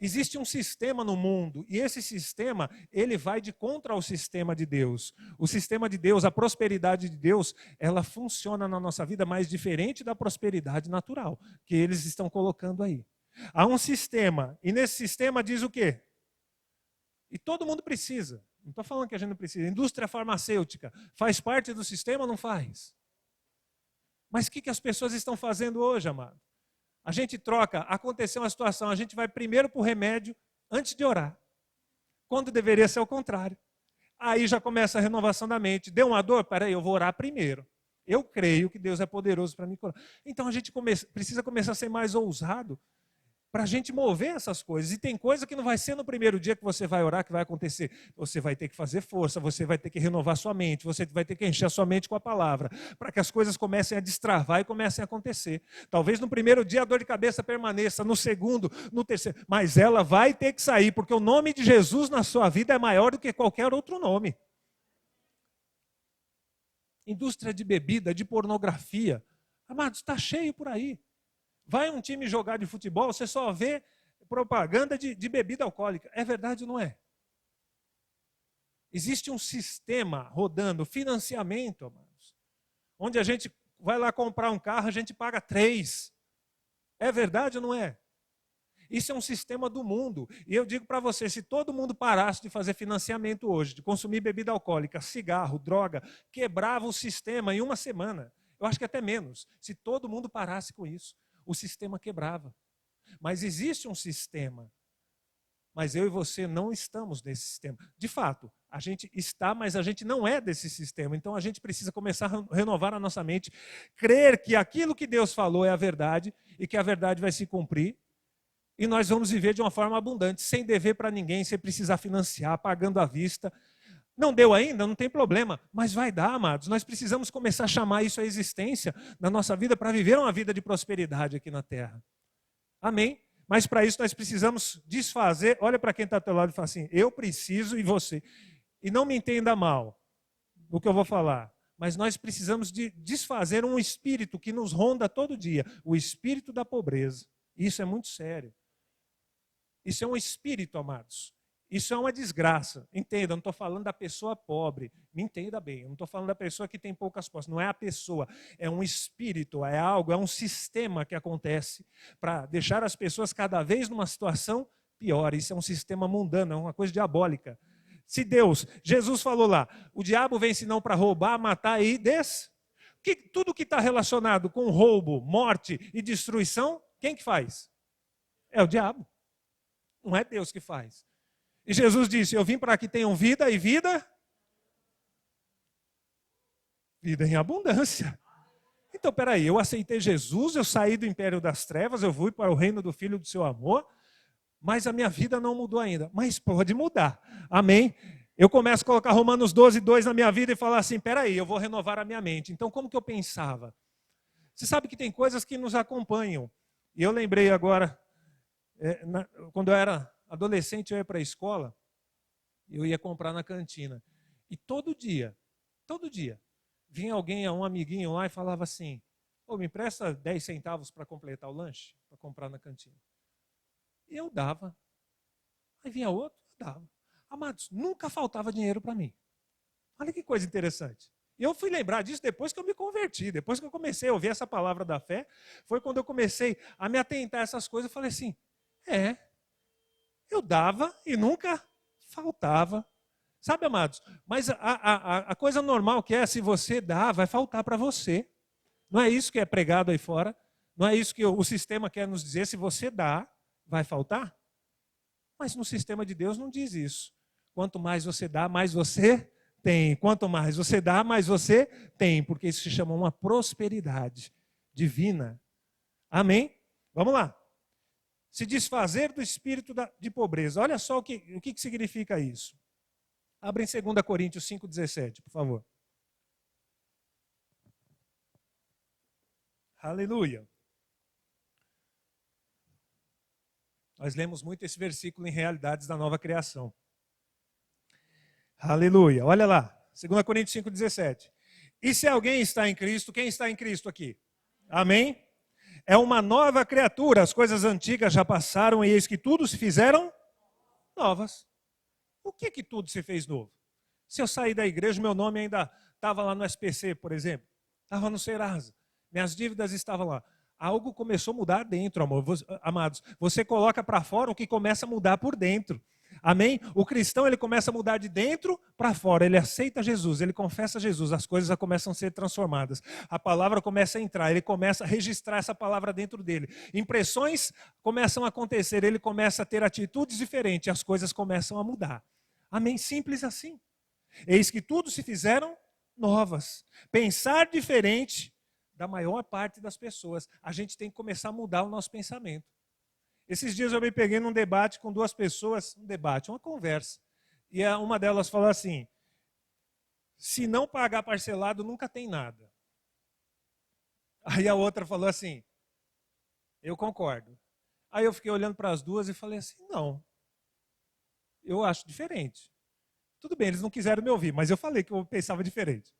Existe um sistema no mundo, e esse sistema, ele vai de contra ao sistema de Deus. O sistema de Deus, a prosperidade de Deus, ela funciona na nossa vida mais diferente da prosperidade natural, que eles estão colocando aí. Há um sistema, e nesse sistema diz o quê? E todo mundo precisa. Não estou falando que a gente não precisa. Indústria farmacêutica faz parte do sistema ou não faz? Mas o que as pessoas estão fazendo hoje, amado? A gente troca, aconteceu uma situação, a gente vai primeiro para o remédio antes de orar. Quando deveria ser o contrário. Aí já começa a renovação da mente. Deu uma dor? Peraí, eu vou orar primeiro. Eu creio que Deus é poderoso para me curar. Então a gente precisa começar a ser mais ousado para a gente mover essas coisas. E tem coisa que não vai ser no primeiro dia que você vai orar que vai acontecer. Você vai ter que fazer força, você vai ter que renovar sua mente, você vai ter que encher a sua mente com a palavra, para que as coisas comecem a destravar e comecem a acontecer. Talvez no primeiro dia a dor de cabeça permaneça, no segundo, no terceiro, mas ela vai ter que sair, porque o nome de Jesus na sua vida é maior do que qualquer outro nome. Indústria de bebida, de pornografia. Amados, está cheio por aí. Vai um time jogar de futebol, você só vê propaganda de bebida alcoólica. É verdade ou não é? Existe um sistema rodando, financiamento, amados, onde a gente vai lá comprar um carro, a gente paga 3. É verdade ou não é? Isso é um sistema do mundo. E eu digo para você, se todo mundo parasse de fazer financiamento hoje, de consumir bebida alcoólica, cigarro, droga, quebrava o sistema em uma semana. Eu acho que até menos. Se todo mundo parasse com isso, o sistema quebrava. Mas existe um sistema. Mas eu e você não estamos nesse sistema. De fato, a gente está, mas a gente não é desse sistema. Então a gente precisa começar a renovar a nossa mente, crer que aquilo que Deus falou é a verdade e que a verdade vai se cumprir. E nós vamos viver de uma forma abundante, sem dever para ninguém, sem precisar financiar, pagando à vista. Não deu ainda? Não tem problema. Mas vai dar, amados. Nós precisamos começar a chamar isso à existência na nossa vida para viver uma vida de prosperidade aqui na terra. Amém? Mas para isso nós precisamos desfazer. Olha para quem está ao teu lado e fala assim, eu preciso e você. E não me entenda mal no que eu vou falar. Mas nós precisamos de desfazer um espírito que nos ronda todo dia. O espírito da pobreza. Isso é muito sério. Isso é um espírito, amados. Isso é uma desgraça. Entenda, eu não estou falando da pessoa pobre. Me entenda bem. Eu não estou falando da pessoa que tem poucas posses. Não é a pessoa. É um espírito, é algo, é um sistema que acontece para deixar as pessoas cada vez numa situação pior. Isso é um sistema mundano, é uma coisa diabólica. Se Deus, Jesus falou lá, o diabo vem senão para roubar, matar e tudo que está relacionado com roubo, morte e destruição, quem que faz? É o diabo. Não é Deus que faz. E Jesus disse, eu vim para que tenham vida e vida. Vida em abundância. Então, peraí, eu aceitei Jesus, eu saí do império das trevas, eu fui para o reino do Filho do seu amor, mas a minha vida não mudou ainda. Mas pode mudar. Amém? Eu começo a colocar Romanos 12, 2 na minha vida e falar assim, peraí, eu vou renovar a minha mente. Então, como que eu pensava? Você sabe que tem coisas que nos acompanham. E eu lembrei agora, quando eu era adolescente, eu ia para a escola, eu ia comprar na cantina. E todo dia, vinha alguém, um amiguinho lá e falava assim, ô, me empresta 10 centavos para completar o lanche, para comprar na cantina. E eu dava. Aí vinha outro, eu dava. Amados, nunca faltava dinheiro para mim. Olha que coisa interessante. E eu fui lembrar disso depois que eu me converti, depois que eu comecei a ouvir essa palavra da fé, foi quando eu comecei a me atentar a essas coisas, eu falei assim, eu dava e nunca faltava. Sabe, amados, mas a coisa normal que é, se você dá, vai faltar para você. Não é isso que é pregado aí fora, não é isso que o sistema quer nos dizer, se você dá, vai faltar? Mas no sistema de Deus não diz isso. Quanto mais você dá, mais você tem. Quanto mais você dá, mais você tem. Porque isso se chama uma prosperidade divina. Amém? Vamos lá. Se desfazer do espírito de pobreza. Olha só o que significa isso. Abre em 2 Coríntios 5,17, por favor. Aleluia. Nós lemos muito esse versículo em Realidades da Nova Criação. Aleluia. Olha lá, 2 Coríntios 5,17. E se alguém está em Cristo, quem está em Cristo aqui? Amém? É uma nova criatura, as coisas antigas já passaram e eis que tudo se fizeram novas. O que tudo se fez novo? Se eu sair da igreja, meu nome ainda estava lá no SPC, por exemplo. Estava no Serasa. Minhas dívidas estavam lá. Algo começou a mudar dentro, amados. Você coloca para fora o que começa a mudar por dentro. Amém? O cristão, ele começa a mudar de dentro para fora. Ele aceita Jesus, ele confessa Jesus. As coisas começam a ser transformadas. A palavra começa a entrar. Ele começa a registrar essa palavra dentro dele. Impressões começam a acontecer. Ele começa a ter atitudes diferentes. As coisas começam a mudar. Amém? Simples assim. Eis que tudo se fizeram novas. Pensar diferente da maior parte das pessoas. A gente tem que começar a mudar o nosso pensamento. Esses dias eu me peguei num debate com duas pessoas, uma conversa. E uma delas falou assim, se não pagar parcelado, nunca tem nada. Aí a outra falou assim, eu concordo. Aí eu fiquei olhando para as duas e falei assim, não, eu acho diferente. Tudo bem, eles não quiseram me ouvir, mas eu falei que eu pensava diferente.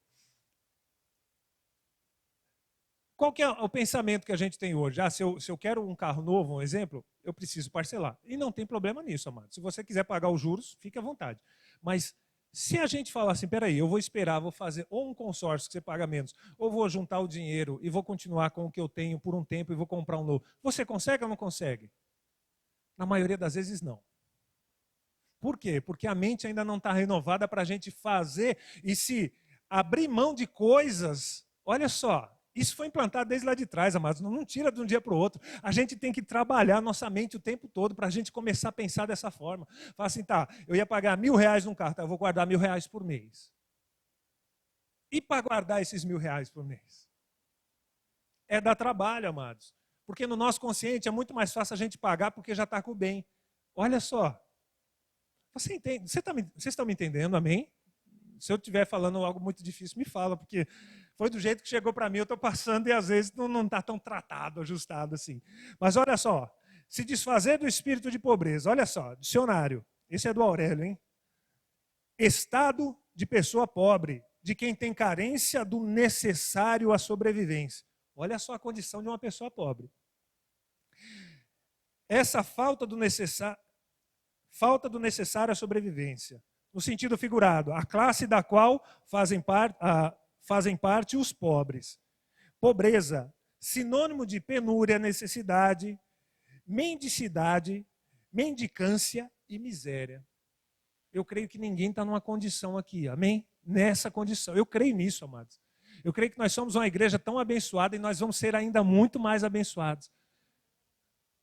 Qual que é o pensamento que a gente tem hoje? Se eu quero um carro novo, um exemplo, eu preciso parcelar. E não tem problema nisso, amado. Se você quiser pagar os juros, fique à vontade. Mas se a gente falar assim, peraí, eu vou esperar, vou fazer ou um consórcio que você paga menos, ou vou juntar o dinheiro e vou continuar com o que eu tenho por um tempo e vou comprar um novo. Você consegue ou não consegue? Na maioria das vezes, não. Por quê? Porque a mente ainda não está renovada para a gente fazer e se abrir mão de coisas. Olha só, isso foi implantado desde lá de trás, amados. Não tira de um dia para o outro. A gente tem que trabalhar nossa mente o tempo todo para a gente começar a pensar dessa forma. Fala assim, tá, eu ia pagar R$1.000 num carro, tá, eu vou guardar R$1.000 por mês. E para guardar esses R$1.000 por mês? É dar trabalho, amados. Porque no nosso consciente é muito mais fácil a gente pagar porque já está com o bem. Olha só. Você entende? Vocês estão me entendendo, amém? Se eu estiver falando algo muito difícil, me fala, porque foi do jeito que chegou para mim, eu estou passando e às vezes não está tão tratado, ajustado assim. Mas olha só, se desfazer do espírito de pobreza, olha só, dicionário, esse é do Aurélio, hein? Estado de pessoa pobre, de quem tem carência do necessário à sobrevivência. Olha só a condição de uma pessoa pobre. Essa falta do necessário à sobrevivência. No sentido figurado, a classe da qual fazem parte os pobres. Pobreza, sinônimo de penúria, necessidade, mendicidade, mendicância e miséria. Eu creio que ninguém está numa condição aqui, amém? Nessa condição. Eu creio nisso, amados. Eu creio que nós somos uma igreja tão abençoada e nós vamos ser ainda muito mais abençoados.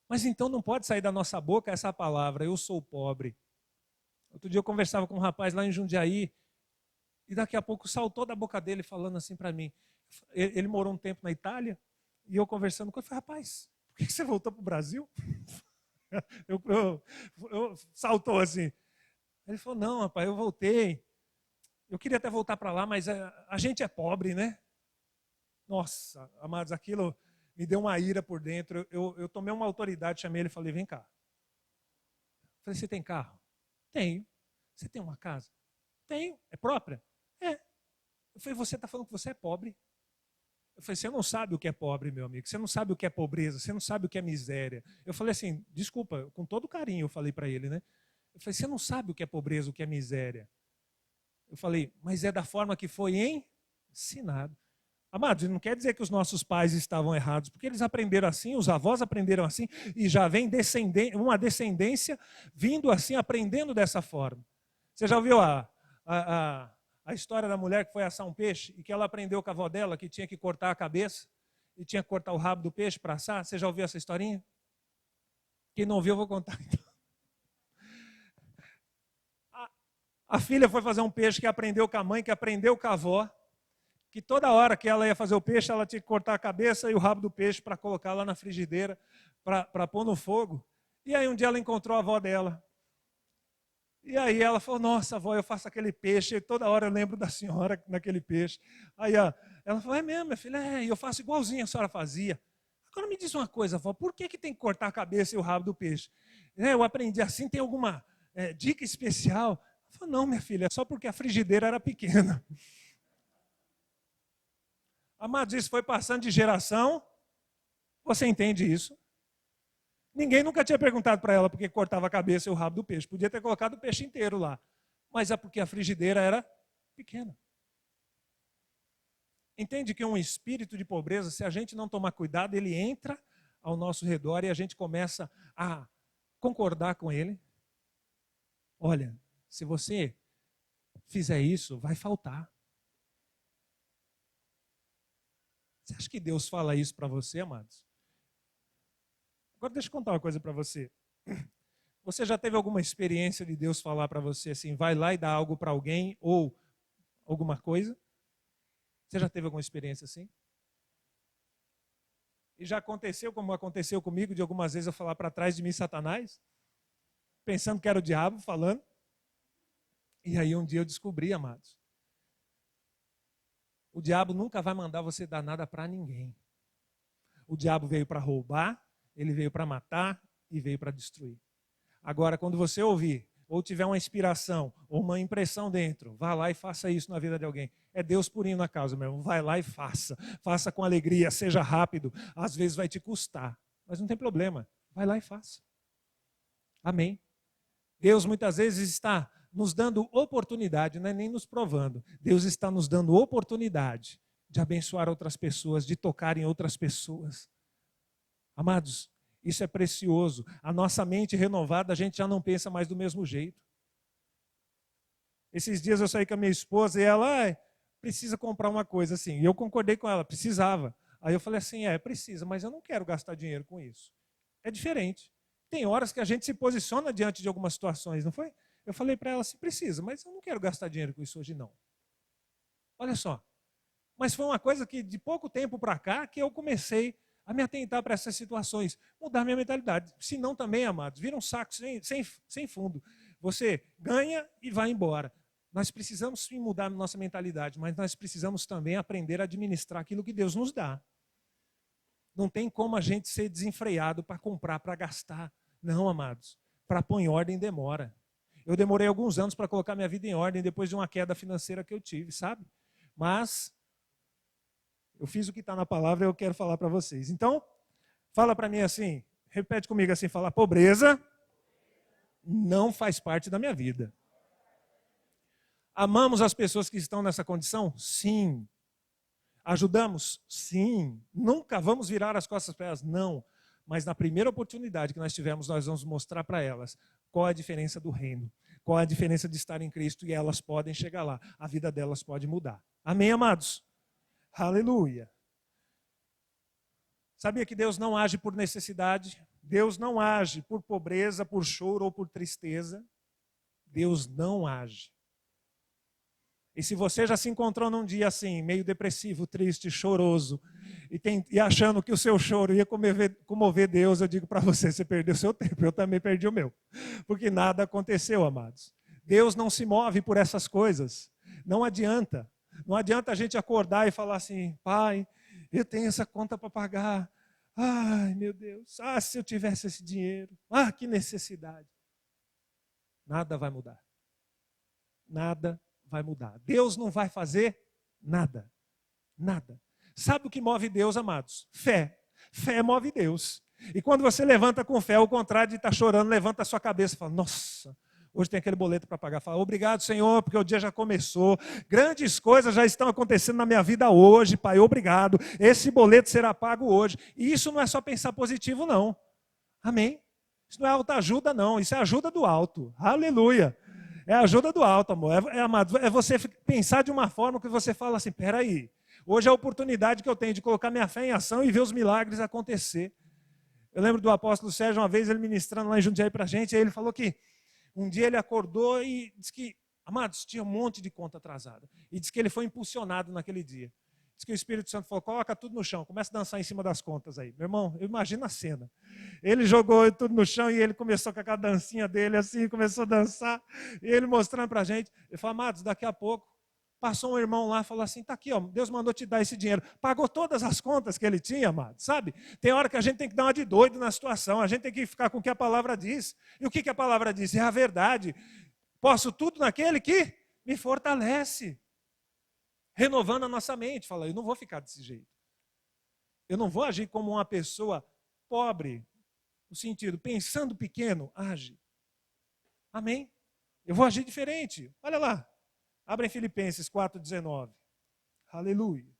Mas então não pode sair da nossa boca essa palavra, eu sou pobre. Outro dia eu conversava com um rapaz lá em Jundiaí, E daqui a pouco saltou da boca dele falando assim para mim. Ele morou um tempo na Itália, e eu conversando com ele, falei, rapaz, por que você voltou para o Brasil? Saltou assim. Ele falou, não, rapaz, eu voltei. Eu queria até voltar para lá, mas a gente é pobre, né? Nossa, amados, aquilo me deu uma ira por dentro. Eu tomei uma autoridade, chamei ele e falei, vem cá. Falei, você tem carro? Tenho. Você tem uma casa? Tenho. É própria? É. Eu falei, você está falando que você é pobre? Eu falei, você não sabe o que é pobre, meu amigo. Você não sabe o que é pobreza. Você não sabe o que é miséria. Eu falei assim, desculpa, com todo carinho eu falei para ele, né? Eu falei, você não sabe o que é pobreza, o que é miséria. Eu falei, mas é da forma que foi ensinado. Amados, não quer dizer que os nossos pais estavam errados, porque eles aprenderam assim, os avós aprenderam assim, e já vem uma descendência vindo assim, aprendendo dessa forma. Você já ouviu a história da mulher que foi assar um peixe e que ela aprendeu com a avó dela que tinha que cortar a cabeça e tinha que cortar o rabo do peixe para assar? Você já ouviu essa historinha? Quem não ouviu, eu vou contar então. A filha foi fazer um peixe que aprendeu com a mãe, que aprendeu com a avó, que toda hora que ela ia fazer o peixe, ela tinha que cortar a cabeça e o rabo do peixe para colocar lá na frigideira, para pôr no fogo. E aí um dia ela encontrou a avó dela. E aí ela falou, nossa, avó, eu faço aquele peixe, e toda hora eu lembro da senhora naquele peixe. Aí ela falou, é mesmo, minha filha, eu faço igualzinho a senhora fazia. Agora me diz uma coisa, avó, por que tem que cortar a cabeça e o rabo do peixe? Eu aprendi assim, tem alguma dica especial? Ela falou, não, minha filha, é só porque a frigideira era pequena. Amados, isso foi passando de geração. Você entende isso? Ninguém nunca tinha perguntado para ela por que cortava a cabeça e o rabo do peixe. Podia ter colocado o peixe inteiro lá. Mas é porque a frigideira era pequena. Entende que um espírito de pobreza, se a gente não tomar cuidado, ele entra ao nosso redor e a gente começa a concordar com ele. Olha, se você fizer isso, vai faltar. Você acha que Deus fala isso para você, amados? Agora deixa eu contar uma coisa para você. Você já teve alguma experiência de Deus falar para você assim, vai lá e dá algo para alguém ou alguma coisa? Você já teve alguma experiência assim? E já aconteceu, como aconteceu comigo, de algumas vezes eu falar para trás de mim Satanás, pensando que era o diabo falando. E aí um dia eu descobri, amados, o diabo nunca vai mandar você dar nada para ninguém. O diabo veio para roubar, ele veio para matar e veio para destruir. Agora, quando você ouvir, ou tiver uma inspiração, ou uma impressão dentro, vá lá e faça isso na vida de alguém. É Deus purinho na causa, meu irmão. Vai lá e faça. Faça com alegria, seja rápido. Às vezes vai te custar, mas não tem problema. Vai lá e faça. Amém. Deus muitas vezes está nos dando oportunidade, não é nem nos provando. Deus está nos dando oportunidade de abençoar outras pessoas, de tocar em outras pessoas. Amados, isso é precioso. A nossa mente renovada, a gente já não pensa mais do mesmo jeito. Esses dias eu saí com a minha esposa e ela precisa comprar uma coisa assim. E eu concordei com ela, precisava. Aí eu falei assim, precisa, mas eu não quero gastar dinheiro com isso. É diferente. Tem horas que a gente se posiciona diante de algumas situações, não foi? Eu falei para ela assim, precisa, mas eu não quero gastar dinheiro com isso hoje não. Olha só. Mas foi uma coisa que de pouco tempo para cá que eu comecei a me atentar para essas situações, mudar minha mentalidade. Se não também, amados, vira um saco sem fundo. Você ganha e vai embora. Nós precisamos sim mudar a nossa mentalidade, mas nós precisamos também aprender a administrar aquilo que Deus nos dá. Não tem como a gente ser desenfreado para comprar, para gastar. Não, amados. Para pôr em ordem demora. Eu demorei alguns anos para colocar minha vida em ordem depois de uma queda financeira que eu tive, sabe? Mas eu fiz o que está na palavra e eu quero falar para vocês. Então, fala para mim assim, repete comigo assim, fala, pobreza não faz parte da minha vida. Amamos as pessoas que estão nessa condição? Sim. Ajudamos? Sim. Nunca vamos virar as costas para elas? Não. Mas na primeira oportunidade que nós tivermos, nós vamos mostrar para elas qual é a diferença do reino, qual é a diferença de estar em Cristo e elas podem chegar lá. A vida delas pode mudar. Amém, amados? Aleluia. Sabia que Deus não age por necessidade? Deus não age por pobreza, por choro ou por tristeza. Deus não age. E se você já se encontrou num dia assim, meio depressivo, triste, choroso, e achando que o seu choro ia comover Deus, eu digo para você, você perdeu seu tempo, eu também perdi o meu. Porque nada aconteceu, amados. Deus não se move por essas coisas. Não adianta. Não adianta a gente acordar e falar assim, Pai, eu tenho essa conta para pagar. Ai, meu Deus, se eu tivesse esse dinheiro. Que necessidade. Nada vai mudar. Nada vai mudar. Deus não vai fazer nada. Nada. Sabe o que move Deus, amados? Fé. Fé move Deus. E quando você levanta com fé, ao contrário de estar chorando, levanta a sua cabeça e fala, nossa, hoje tem aquele boleto para pagar. Fala, obrigado, Senhor, porque o dia já começou. Grandes coisas já estão acontecendo na minha vida hoje, Pai, obrigado. Esse boleto será pago hoje. E isso não é só pensar positivo, não. Amém? Isso não é autoajuda, não. Isso é ajuda do alto. Aleluia. É ajuda do alto, amor. Amado, é você pensar de uma forma que você fala assim, peraí, hoje é a oportunidade que eu tenho de colocar minha fé em ação e ver os milagres acontecer. Eu lembro do apóstolo Sérgio, uma vez ele ministrando lá em Jundiaí para a gente, aí ele falou que um dia ele acordou e disse que, amados, tinha um monte de conta atrasada. E disse que ele foi impulsionado naquele dia. Diz que o Espírito Santo falou, coloca tudo no chão, começa a dançar em cima das contas aí. Meu irmão, eu imagino a cena. Ele jogou tudo no chão e ele começou com aquela dancinha dele assim, começou a dançar. E ele mostrando para a gente. Ele falou, amados, daqui a pouco, passou um irmão lá e falou assim, tá aqui, ó, Deus mandou te dar esse dinheiro. Pagou todas as contas que ele tinha, amados, sabe? Tem hora que a gente tem que dar uma de doido na situação, a gente tem que ficar com o que a palavra diz. E o que a palavra diz? É a verdade. Posso tudo naquele que me fortalece. Renovando a nossa mente, fala, eu não vou ficar desse jeito. Eu não vou agir como uma pessoa pobre, no sentido, pensando pequeno, age. Amém? Eu vou agir diferente. Olha lá, abre em Filipenses 4,19. Aleluia.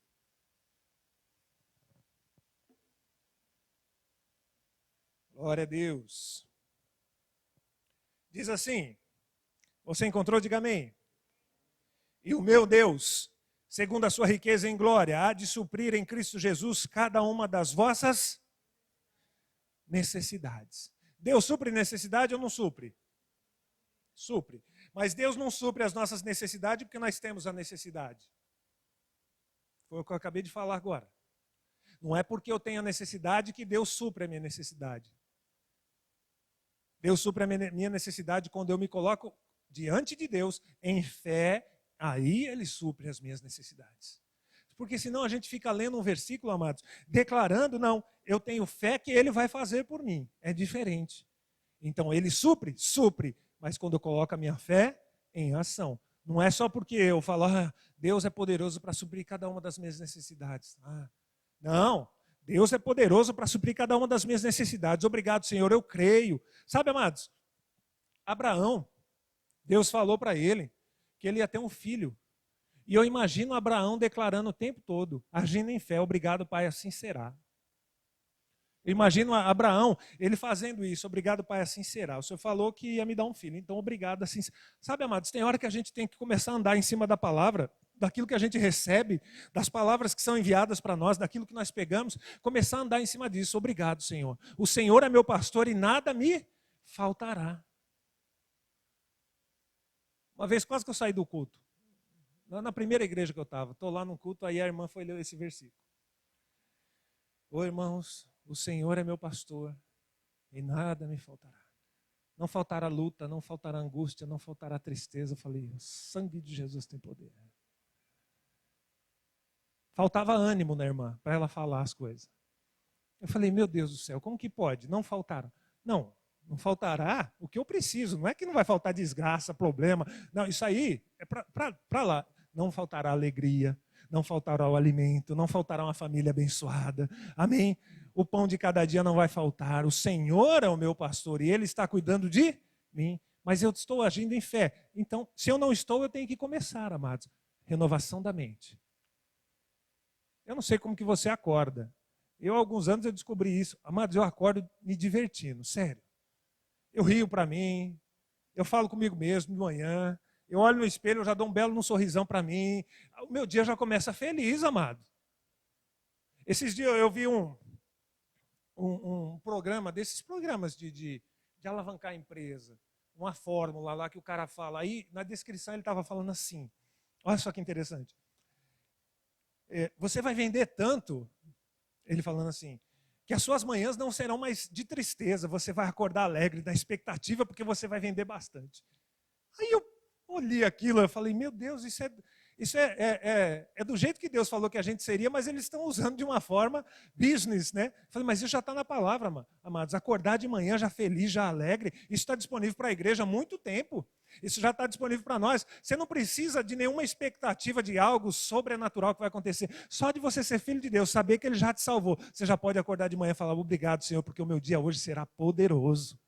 Glória a Deus. Diz assim, você encontrou? Diga amém. E o meu Deus, segundo a sua riqueza em glória, há de suprir em Cristo Jesus cada uma das vossas necessidades. Deus supre necessidade ou não supre? Supre. Mas Deus não supre as nossas necessidades porque nós temos a necessidade. Foi o que eu acabei de falar agora. Não é porque eu tenho a necessidade que Deus supre a minha necessidade. Deus supre a minha necessidade quando eu me coloco diante de Deus em fé. Aí Ele supre as minhas necessidades. Porque senão a gente fica lendo um versículo, amados, declarando, não, eu tenho fé que Ele vai fazer por mim. É diferente. Então Ele supre? Supre. Mas quando eu coloco a minha fé em ação. Não é só porque eu falo, Deus é poderoso para suprir cada uma das minhas necessidades. Não, Deus é poderoso para suprir cada uma das minhas necessidades. Obrigado, Senhor, eu creio. Sabe, amados, Abraão, Deus falou para ele que ele ia ter um filho. E eu imagino Abraão declarando o tempo todo, agindo em fé, obrigado, Pai, assim será. Eu imagino Abraão, ele fazendo isso, obrigado, Pai, assim será. O Senhor falou que ia me dar um filho, então obrigado, assim será. Sabe, amados, tem hora que a gente tem que começar a andar em cima da palavra, daquilo que a gente recebe, das palavras que são enviadas para nós, daquilo que nós pegamos, começar a andar em cima disso. Obrigado, Senhor. O Senhor é meu pastor e nada me faltará. Uma vez quase que eu saí do culto. Na primeira igreja que eu estava, estou lá no culto, aí a irmã foi ler esse versículo. Ô irmãos, o Senhor é meu pastor e nada me faltará. Não faltará luta, não faltará angústia, não faltará tristeza. Eu falei, o sangue de Jesus tem poder. Faltava ânimo na irmã, para ela falar as coisas. Eu falei, meu Deus do céu, como que pode? Não faltaram. Não faltará o que eu preciso. Não é que não vai faltar desgraça, problema. Não, isso aí é para lá. Não faltará alegria, não faltará o alimento, não faltará uma família abençoada. Amém? O pão de cada dia não vai faltar. O Senhor é o meu pastor e Ele está cuidando de mim. Mas eu estou agindo em fé. Então, se eu não estou, eu tenho que começar, amados. Renovação da mente. Eu não sei como que você acorda. Há alguns anos eu descobri isso. Amados, eu acordo me divertindo, sério. Eu rio para mim, eu falo comigo mesmo de manhã, eu olho no espelho, eu já dou um belo sorrisão para mim. O meu dia já começa feliz, amado. Esses dias eu vi um programa, desses programas de alavancar a empresa, uma fórmula lá que o cara fala. Aí na descrição ele estava falando assim, Olha só que interessante. Você vai vender tanto, ele falando assim, que as suas manhãs não serão mais de tristeza, você vai acordar alegre, na expectativa, porque você vai vender bastante. Aí eu olhei aquilo, eu falei, meu Deus, isso é do jeito que Deus falou que a gente seria, mas eles estão usando de uma forma business, né? Eu falei, mas isso já está na palavra, amados. Acordar de manhã já feliz, já alegre, isso está disponível para a igreja há muito tempo. Isso já está disponível para nós. Você não precisa de nenhuma expectativa de algo sobrenatural que vai acontecer. Só de você ser filho de Deus, saber que Ele já te salvou. Você já pode acordar de manhã e falar, obrigado, Senhor, porque o meu dia hoje será poderoso.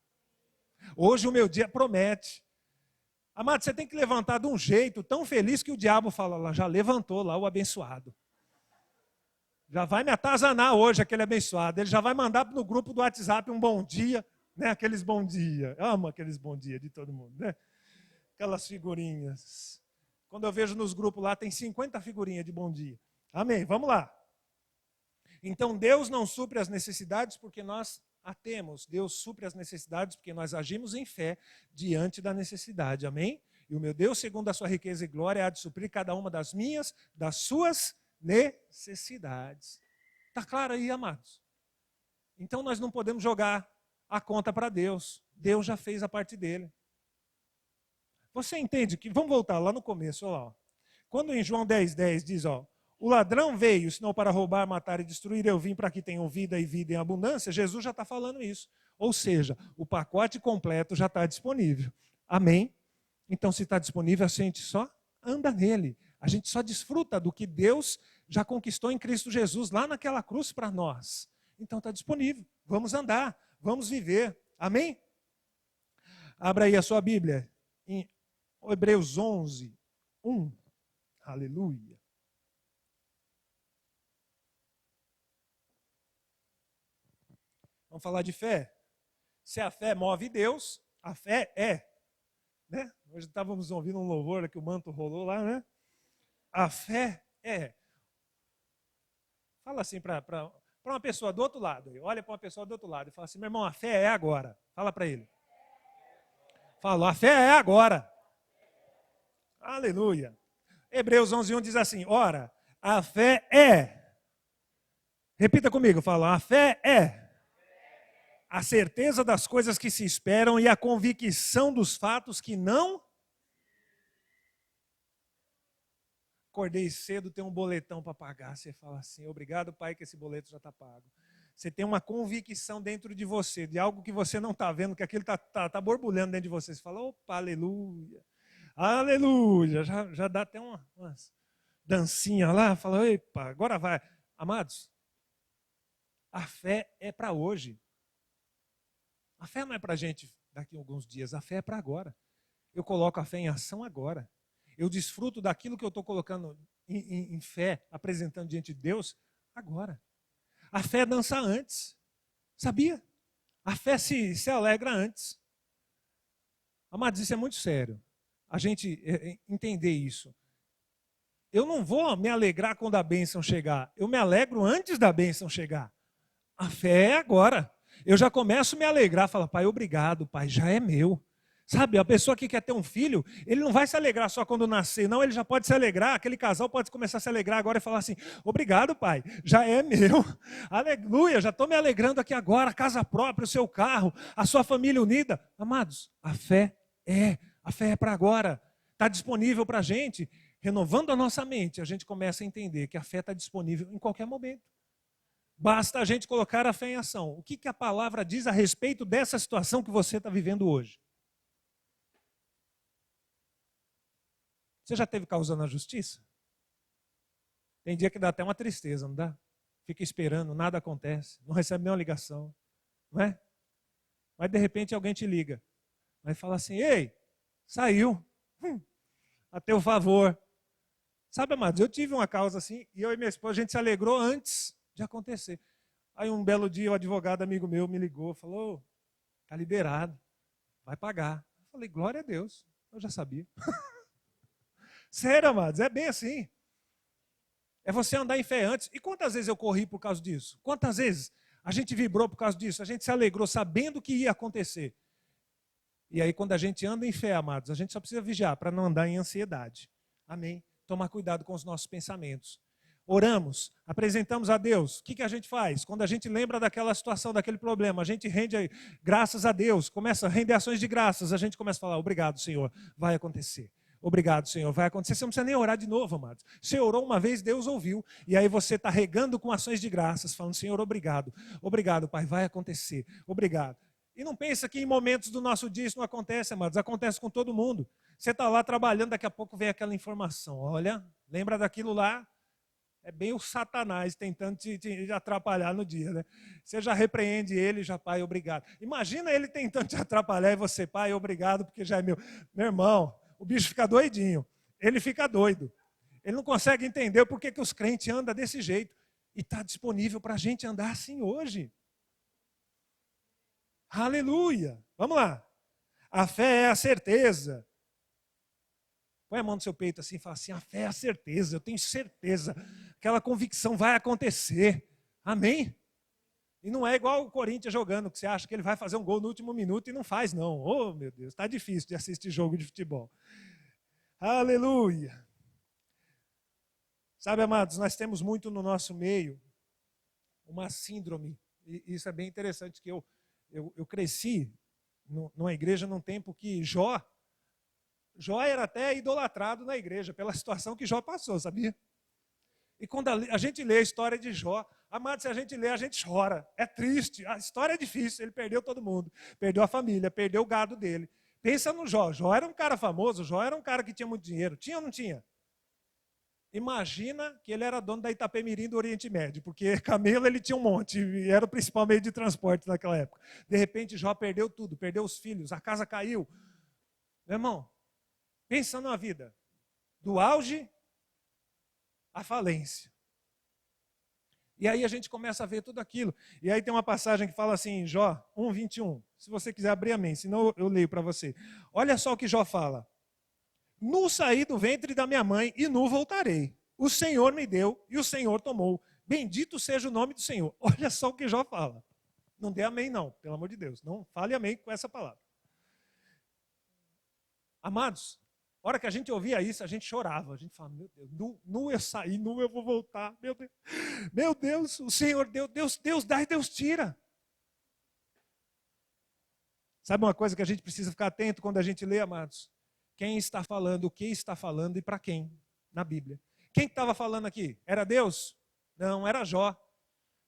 Hoje o meu dia promete. Amado, você tem que levantar de um jeito tão feliz que o diabo fala, lá, já levantou lá o abençoado. Já vai me atazanar hoje aquele abençoado. Ele já vai mandar no grupo do WhatsApp um bom dia, né? Aqueles bom dia. Eu amo aqueles bom dia de todo mundo, né? Aquelas figurinhas. Quando eu vejo nos grupos lá, tem 50 figurinhas de bom dia. Amém, vamos lá. Então Deus não supre as necessidades porque nós a temos. Deus supre as necessidades porque nós agimos em fé diante da necessidade. Amém? E o meu Deus, segundo a sua riqueza e glória, há de suprir cada uma das minhas, das suas necessidades. Está claro aí, amados? Então nós não podemos jogar a conta para Deus. Deus já fez a parte dele. Você entende que, vamos voltar lá no começo, olha lá. Quando em João 10:10 diz, ó, o ladrão veio, senão para roubar, matar e destruir, eu vim para que tenham vida e vida em abundância, Jesus já está falando isso. Ou seja, o pacote completo já está disponível. Amém? Então, se está disponível, a gente só anda nele. A gente só desfruta do que Deus já conquistou em Cristo Jesus, lá naquela cruz para nós. Então, está disponível. Vamos andar, vamos viver. Amém? Abra aí a sua Bíblia, em Hebreus 11:1. Aleluia. Vamos falar de fé. Se a fé move Deus, a fé é. Né? Hoje estávamos ouvindo um louvor que o manto rolou lá, né? A fé é. Fala assim para uma pessoa do outro lado. Olha para uma pessoa do outro lado e fala assim, meu irmão, a fé é agora. Fala para ele. Fala, a fé é agora. Aleluia. Hebreus 11:1 diz assim, ora, a fé é. Repita comigo, fala, a fé é. A certeza das coisas que se esperam e a convicção dos fatos que não. Acordei cedo, tem um boletão para pagar. Você fala assim, obrigado, pai, que esse boleto já está pago. Você tem uma convicção dentro de você, de algo que você não está vendo, que aquilo está borbulhando dentro de você. Você fala, opa, aleluia. Aleluia. Já dá até umas dancinhas lá. Fala, epa, agora vai. Amados, a fé é para hoje. A fé não é para a gente daqui a alguns dias, a fé é para agora. Eu coloco a fé em ação agora. Eu desfruto daquilo que eu estou colocando em fé, apresentando diante de Deus, agora. A fé dança antes, sabia? A fé se alegra antes. Amados, isso é muito sério. A gente entender isso. Eu não vou me alegrar quando a bênção chegar, eu me alegro antes da bênção chegar. A fé é agora. Eu já começo a me alegrar, falo, pai, obrigado, pai, já é meu. Sabe, a pessoa que quer ter um filho, ele não vai se alegrar só quando nascer, não, ele já pode se alegrar, aquele casal pode começar a se alegrar agora e falar assim, obrigado, pai, já é meu, aleluia, já estou me alegrando aqui agora, a casa própria, o seu carro, a sua família unida. Amados, a fé é para agora, está disponível para a gente, renovando a nossa mente, a gente começa a entender que a fé está disponível em qualquer momento. Basta a gente colocar a fé em ação. O que a palavra diz a respeito dessa situação que você está vivendo hoje? Você já esteve causando a justiça? Tem dia que dá até uma tristeza, não dá? Fica esperando, nada acontece, não recebe nenhuma ligação, não é? Mas de repente alguém te liga, vai falar assim, ei, saiu, a teu favor. Sabe, amados, eu tive uma causa assim, e eu e minha esposa, a gente se alegrou antes de acontecer. Aí um belo dia o advogado amigo meu me ligou, falou, está liberado, vai pagar. Eu falei, glória a Deus, eu já sabia. Sério, amados, é bem assim. É você andar em fé antes. E quantas vezes eu corri por causa disso? Quantas vezes a gente vibrou por causa disso? A gente se alegrou sabendo que ia acontecer. E aí quando a gente anda em fé, amados, a gente só precisa vigiar para não andar em ansiedade. Amém? tomar cuidado com os nossos pensamentos. Oramos, apresentamos a Deus. O que a gente faz? Quando a gente lembra daquela situação, daquele problema, a gente rende graças a Deus, começa a render ações de graças, a gente começa a falar, obrigado, Senhor, vai acontecer. Obrigado, Senhor, vai acontecer. Você não precisa nem orar de novo, amados. Você orou uma vez, Deus ouviu. E aí você está regando com ações de graças, falando, Senhor, obrigado. Obrigado, Pai, vai acontecer. Obrigado. E não pensa que em momentos do nosso dia isso não acontece, amados. Acontece com todo mundo. Você está lá trabalhando, daqui a pouco vem aquela informação. Olha, lembra daquilo lá? É bem o Satanás tentando te atrapalhar no dia, né? Você já repreende ele, já, Pai, obrigado. Imagina ele tentando te atrapalhar e você, Pai, obrigado, porque já é meu. Meu irmão, o bicho fica doidinho. Ele fica doido. Ele não consegue entender por que os crentes andam desse jeito. E está disponível para a gente andar assim hoje. Aleluia. Vamos lá. A fé é a certeza. Põe a mão no seu peito assim e fala assim, a fé é a certeza, eu tenho certeza. Aquela convicção vai acontecer. Amém? E não é igual o Corinthians jogando, que você acha que ele vai fazer um gol no último minuto e não faz, não. Oh, meu Deus, está difícil de assistir jogo de futebol. Aleluia. Sabe, amados, nós temos muito no nosso meio uma síndrome. E isso é bem interessante, que eu cresci numa igreja num tempo que Jó era até idolatrado na igreja, pela situação que Jó passou, sabia? E quando a gente lê a história de Jó, amado, se a gente lê, a gente chora. É triste, a história é difícil, ele perdeu todo mundo. Perdeu a família, perdeu o gado dele. Pensa no Jó. Jó era um cara famoso, Jó era um cara que tinha muito dinheiro. Tinha ou não tinha? Imagina que ele era dono da Itapemirim do Oriente Médio, porque camelo ele tinha um monte, e era o principal meio de transporte naquela época. De repente, Jó perdeu tudo, perdeu os filhos, a casa caiu. Meu irmão, pensa na vida, do auge à falência. E aí a gente começa a ver tudo aquilo. E aí tem uma passagem que fala assim, Jó 1:21. Se você quiser abrir, amém, senão eu leio para você. Olha só o que Jó fala. Nu saí do ventre da minha mãe e nu voltarei. O Senhor me deu e o Senhor tomou. Bendito seja o nome do Senhor. Olha só o que Jó fala. Não dê amém não, pelo amor de Deus. Não fale amém com essa palavra. Amados, a hora que a gente ouvia isso, a gente chorava. A gente falava, meu Deus, nu eu saí, nu eu vou voltar. Meu Deus, o Senhor deu, Deus dá e Deus tira. Sabe uma coisa que a gente precisa ficar atento quando a gente lê, amados? Quem está falando, o que está falando e para quem na Bíblia. Quem estava falando aqui? Era Deus? Não, era Jó.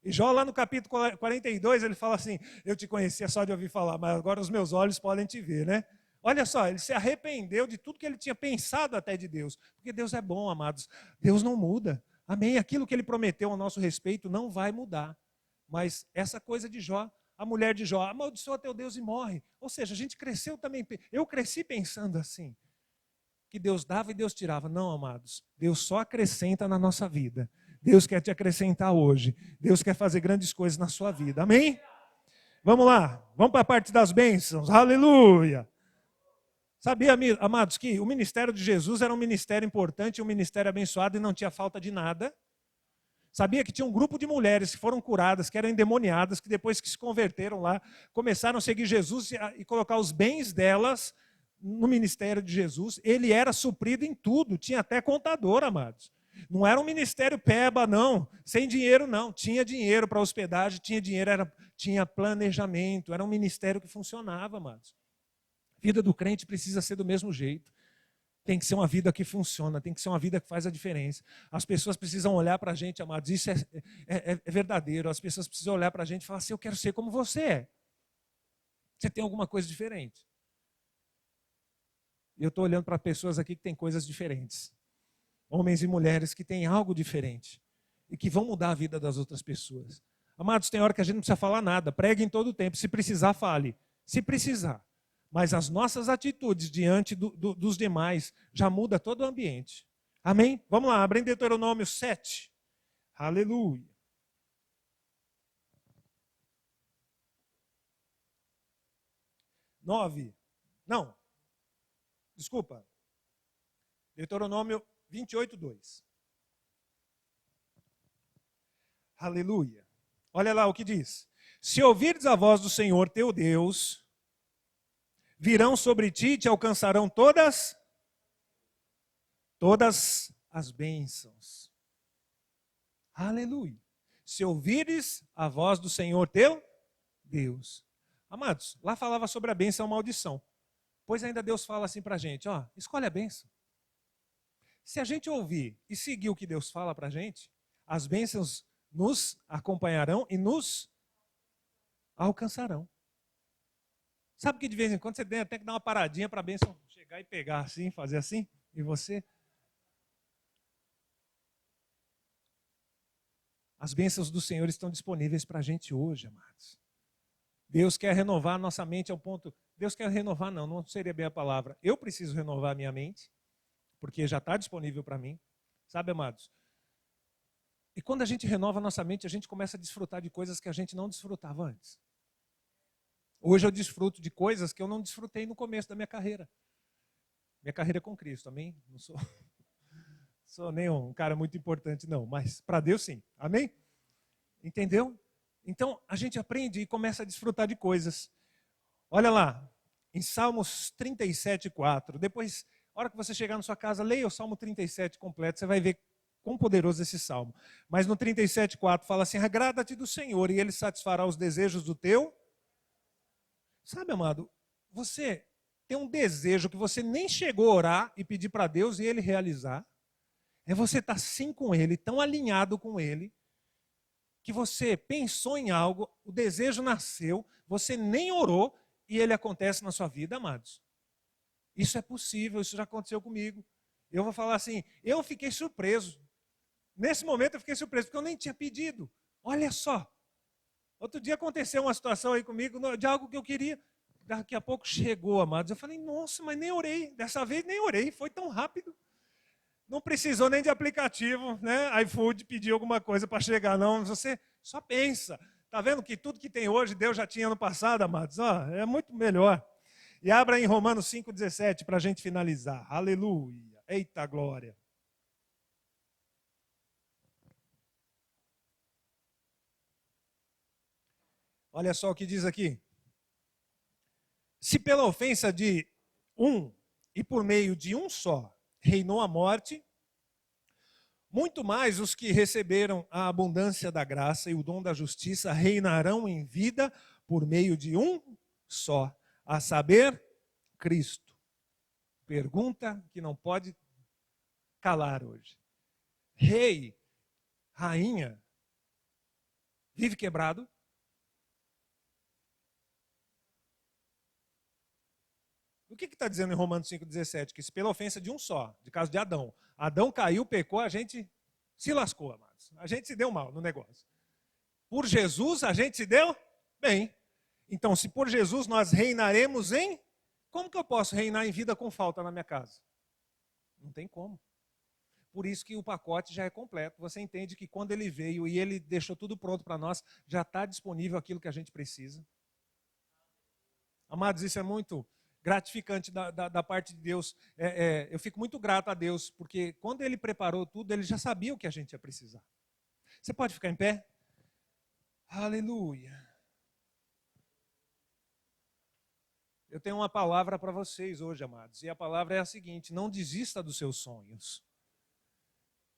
E Jó lá no capítulo 42, ele fala assim, eu te conhecia só de ouvir falar, mas agora os meus olhos podem te ver, né? Olha só, ele se arrependeu de tudo que ele tinha pensado até de Deus. Porque Deus é bom, amados. Deus não muda. Amém? Aquilo que ele prometeu ao nosso respeito não vai mudar. Mas essa coisa de Jó, a mulher de Jó, amaldiçoa teu Deus e morre. Ou seja, a gente cresceu também, eu cresci pensando assim, que Deus dava e Deus tirava. Não, amados, Deus só acrescenta na nossa vida. Deus quer te acrescentar hoje. Deus quer fazer grandes coisas na sua vida. Amém? Vamos lá, vamos para a parte das bênçãos. Aleluia! Sabia, amados, que o ministério de Jesus era um ministério importante, um ministério abençoado e não tinha falta de nada? Sabia que tinha um grupo de mulheres que foram curadas, que eram endemoniadas, que depois que se converteram lá, começaram a seguir Jesus e colocar os bens delas no ministério de Jesus. Ele era suprido em tudo, tinha até contador, amados. Não era um ministério peba, não, sem dinheiro não. Tinha dinheiro para hospedagem, tinha dinheiro, tinha planejamento, era um ministério que funcionava, amados. A vida do crente precisa ser do mesmo jeito. Tem que ser uma vida que funciona, tem que ser uma vida que faz a diferença. As pessoas precisam olhar para a gente, amados, isso é verdadeiro. As pessoas precisam olhar para a gente e falar assim, eu quero ser como você é. Você tem alguma coisa diferente. E eu estou olhando para pessoas aqui que têm coisas diferentes. Homens e mulheres que têm algo diferente. E que vão mudar a vida das outras pessoas. Amados, tem hora que a gente não precisa falar nada. Pregue em todo o tempo. Se precisar, fale. Se precisar. Mas as nossas atitudes diante dos demais já muda todo o ambiente. Amém? Vamos lá, abre em Deuteronômio 7. Aleluia. Deuteronômio 28:2. Aleluia. Olha lá o que diz. Se ouvirdes a voz do Senhor teu Deus, virão sobre ti e te alcançarão todas as bênçãos. Aleluia. Se ouvires a voz do Senhor teu Deus. Amados, lá falava sobre a bênção e a maldição. Pois ainda Deus fala assim para a gente, ó, escolhe a bênção. Se a gente ouvir e seguir o que Deus fala para a gente, as bênçãos nos acompanharão e nos alcançarão. Sabe que de vez em quando você tem até que dar uma paradinha para a bênção chegar e pegar assim, fazer assim, e você... As bênçãos do Senhor estão disponíveis para a gente hoje, amados. Deus quer renovar a nossa mente ao ponto... Deus quer renovar, não seria bem a palavra. Eu preciso renovar a minha mente, porque já está disponível para mim. Sabe, amados? E quando a gente renova a nossa mente, a gente começa a desfrutar de coisas que a gente não desfrutava antes. Hoje eu desfruto de coisas que eu não desfrutei no começo da minha carreira. Minha carreira é com Cristo, amém? Não sou nem um cara muito importante, não, mas para Deus sim, amém? Entendeu? Então a gente aprende e começa a desfrutar de coisas. Olha lá, em Salmos 37:4, depois, a hora que você chegar na sua casa, leia o Salmo 37 completo, você vai ver quão poderoso esse salmo. Mas no 37:4 fala assim, agrada-te do Senhor e Ele satisfará os desejos do teu. Sabe, amado, você tem um desejo que você nem chegou a orar e pedir para Deus e Ele realizar. É você estar assim com Ele, tão alinhado com Ele, que você pensou em algo, o desejo nasceu, você nem orou e ele acontece na sua vida, amados. Isso é possível, isso já aconteceu comigo. Eu vou falar assim, eu fiquei surpreso. Nesse momento eu fiquei surpreso, porque eu nem tinha pedido. Olha só. Outro dia aconteceu uma situação aí comigo, de algo que eu queria. Daqui a pouco chegou, amados. Eu falei, nossa, mas nem orei. Dessa vez nem orei, foi tão rápido. Não precisou nem de aplicativo, né? iFood pedir alguma coisa para chegar, não. Você só pensa. Está vendo que tudo que tem hoje, Deus já tinha no passado, amados? É muito melhor. E abra em Romanos 5,17 para a gente finalizar. Aleluia. Eita glória. Olha só o que diz aqui. Se pela ofensa de um e por meio de um só reinou a morte, muito mais os que receberam a abundância da graça e o dom da justiça reinarão em vida por meio de um só, a saber, Cristo. Pergunta que não pode calar hoje. Rei, rainha, vive quebrado? O que está dizendo em Romanos 5,17? Que se pela ofensa de um só, de caso de Adão, Adão caiu, pecou, a gente se lascou, amados. A gente se deu mal no negócio. Por Jesus, a gente se deu bem. Então, se por Jesus nós reinaremos em... Como que eu posso reinar em vida com falta na minha casa? Não tem como. Por isso que o pacote já é completo. Você entende que quando ele veio e ele deixou tudo pronto para nós, já está disponível aquilo que a gente precisa. Amados, isso é muito gratificante da parte de Deus. Eu fico muito grato a Deus, porque quando Ele preparou tudo, Ele já sabia o que a gente ia precisar. Você pode ficar em pé? Aleluia. Eu tenho uma palavra para vocês hoje, amados, e a palavra é a seguinte: não desista dos seus sonhos.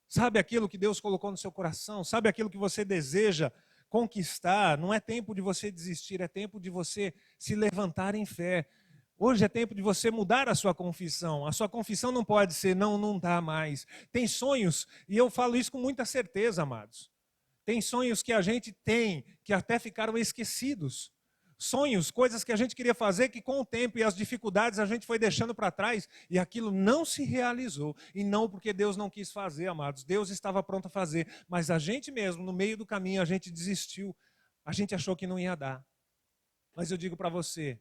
Sabe aquilo que Deus colocou no seu coração? Sabe aquilo que você deseja conquistar? Não é tempo de você desistir, é tempo de você se levantar em fé. Hoje é tempo de você mudar a sua confissão. A sua confissão não pode ser, não dá mais. Tem sonhos, e eu falo isso com muita certeza, amados. Tem sonhos que a gente tem, que até ficaram esquecidos. Sonhos, coisas que a gente queria fazer, que com o tempo e as dificuldades a gente foi deixando para trás, e aquilo não se realizou. E não porque Deus não quis fazer, amados. Deus estava pronto a fazer, mas a gente mesmo, no meio do caminho, a gente desistiu. A gente achou que não ia dar. Mas eu digo para você,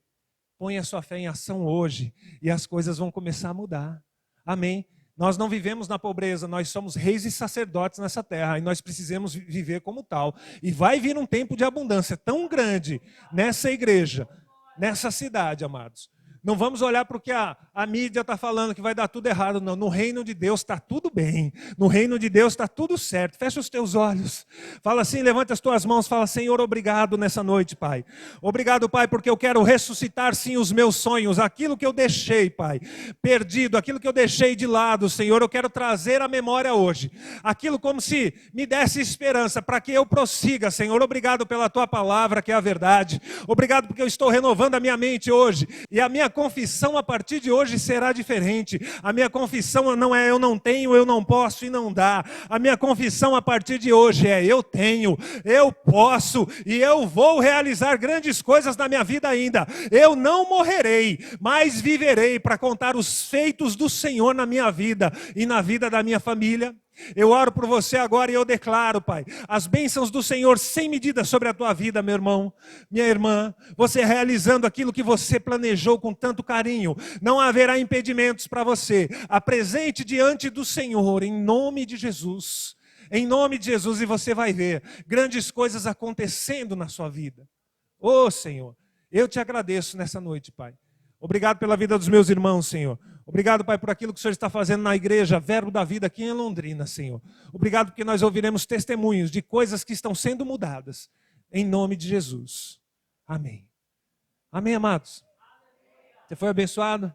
põe a sua fé em ação hoje e as coisas vão começar a mudar. Amém? Nós não vivemos na pobreza, nós somos reis e sacerdotes nessa terra e nós precisamos viver como tal. E vai vir um tempo de abundância tão grande nessa igreja, nessa cidade, amados. Não vamos olhar para o que a mídia está falando, que vai dar tudo errado, não. No reino de Deus está tudo bem. No reino de Deus está tudo certo. Fecha os teus olhos. Fala assim, levanta as tuas mãos, fala, Senhor, obrigado nessa noite, Pai. Obrigado, Pai, porque eu quero ressuscitar, sim, os meus sonhos. Aquilo que eu deixei, Pai, perdido, aquilo que eu deixei de lado, Senhor, eu quero trazer à memória hoje. Aquilo como se me desse esperança para que eu prossiga, Senhor. Obrigado pela tua palavra, que é a verdade. Obrigado porque eu estou renovando a minha mente hoje. E a minha confissão a partir de hoje será diferente. A minha confissão não é eu não tenho, eu não posso e não dá. A minha confissão a partir de hoje é eu tenho, eu posso e eu vou realizar grandes coisas na minha vida ainda. Eu não morrerei, mas viverei para contar os feitos do Senhor na minha vida e na vida da minha família. Eu oro por você agora e eu declaro, Pai, as bênçãos do Senhor sem medida sobre a tua vida, meu irmão, minha irmã. Você realizando aquilo que você planejou com tanto carinho. Não haverá impedimentos para você. Apresente diante do Senhor, em nome de Jesus. Em nome de Jesus, e você vai ver grandes coisas acontecendo na sua vida. Ô Senhor, eu te agradeço nessa noite, Pai. Obrigado pela vida dos meus irmãos, Senhor. Obrigado, Pai, por aquilo que o Senhor está fazendo na igreja Verbo da Vida aqui em Londrina, Senhor. Obrigado porque nós ouviremos testemunhos de coisas que estão sendo mudadas. Em nome de Jesus. Amém. Amém, amados? Você foi abençoado?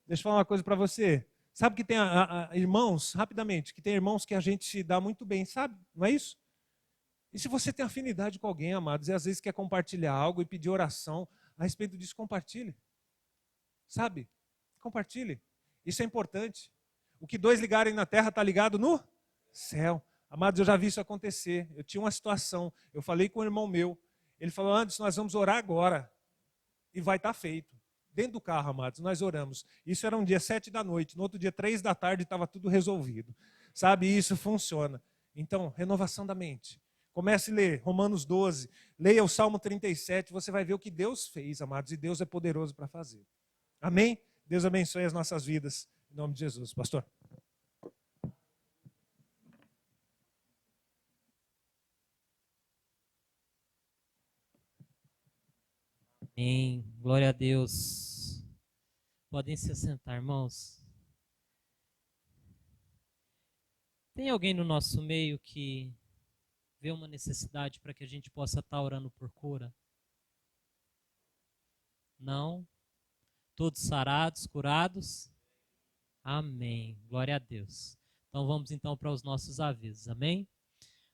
Deixa eu falar uma coisa para você. Sabe que tem irmãos, rapidamente, que tem irmãos que a gente se dá muito bem, sabe? Não é isso? E se você tem afinidade com alguém, amados, e às vezes quer compartilhar algo e pedir oração a respeito disso, compartilhe. Sabe? Compartilhe. Isso é importante. O que dois ligarem na terra está ligado no céu. Amados, eu já vi isso acontecer. Eu tinha uma situação. Eu falei com um irmão meu. Ele falou, Anderson, nós vamos orar agora. E vai estar feito. Dentro do carro, amados, nós oramos. Isso era um dia 7 da noite. No outro dia, 3 da tarde, estava tudo resolvido. Sabe? E isso funciona. Então, renovação da mente. Comece a ler Romanos 12. Leia o Salmo 37. Você vai ver o que Deus fez, amados. E Deus é poderoso para fazer. Amém? Deus abençoe as nossas vidas. Em nome de Jesus. Pastor. Amém. Glória a Deus. Podem se assentar, irmãos. Tem alguém no nosso meio que vê uma necessidade para que a gente possa estar orando por cura? Não? Todos sarados, curados? Amém. Glória a Deus. Então vamos então para os nossos avisos, amém?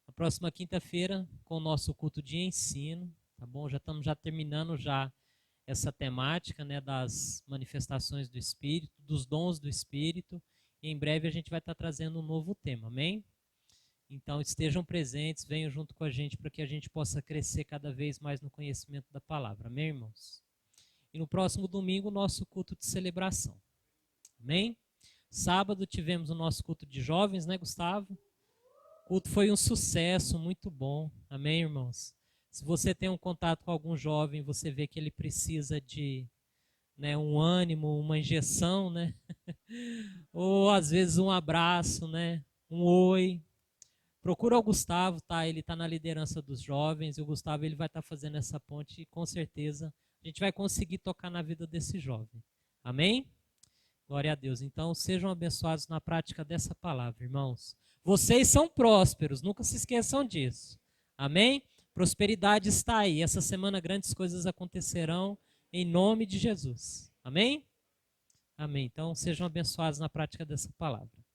Na próxima quinta-feira, com o nosso culto de ensino, tá bom? Já estamos terminando essa temática, né, das manifestações do Espírito, dos dons do Espírito, e em breve a gente vai estar trazendo um novo tema, amém? Então estejam presentes, venham junto com a gente para que a gente possa crescer cada vez mais no conhecimento da palavra, amém, irmãos? E no próximo domingo, o nosso culto de celebração. Amém? Sábado tivemos o nosso culto de jovens, né, Gustavo? O culto foi um sucesso, muito bom. Amém, irmãos? Se você tem um contato com algum jovem, você vê que ele precisa de, né, um ânimo, uma injeção, né? Ou às vezes um abraço, né? Um oi. Procura o Gustavo, tá? Ele está na liderança dos jovens, e o Gustavo ele vai estar fazendo essa ponte e com certeza a gente vai conseguir tocar na vida desse jovem. Amém? Glória a Deus. Então, sejam abençoados na prática dessa palavra, irmãos. Vocês são prósperos, nunca se esqueçam disso. Amém? Prosperidade está aí. Essa semana grandes coisas acontecerão em nome de Jesus. Amém? Amém. Então, sejam abençoados na prática dessa palavra.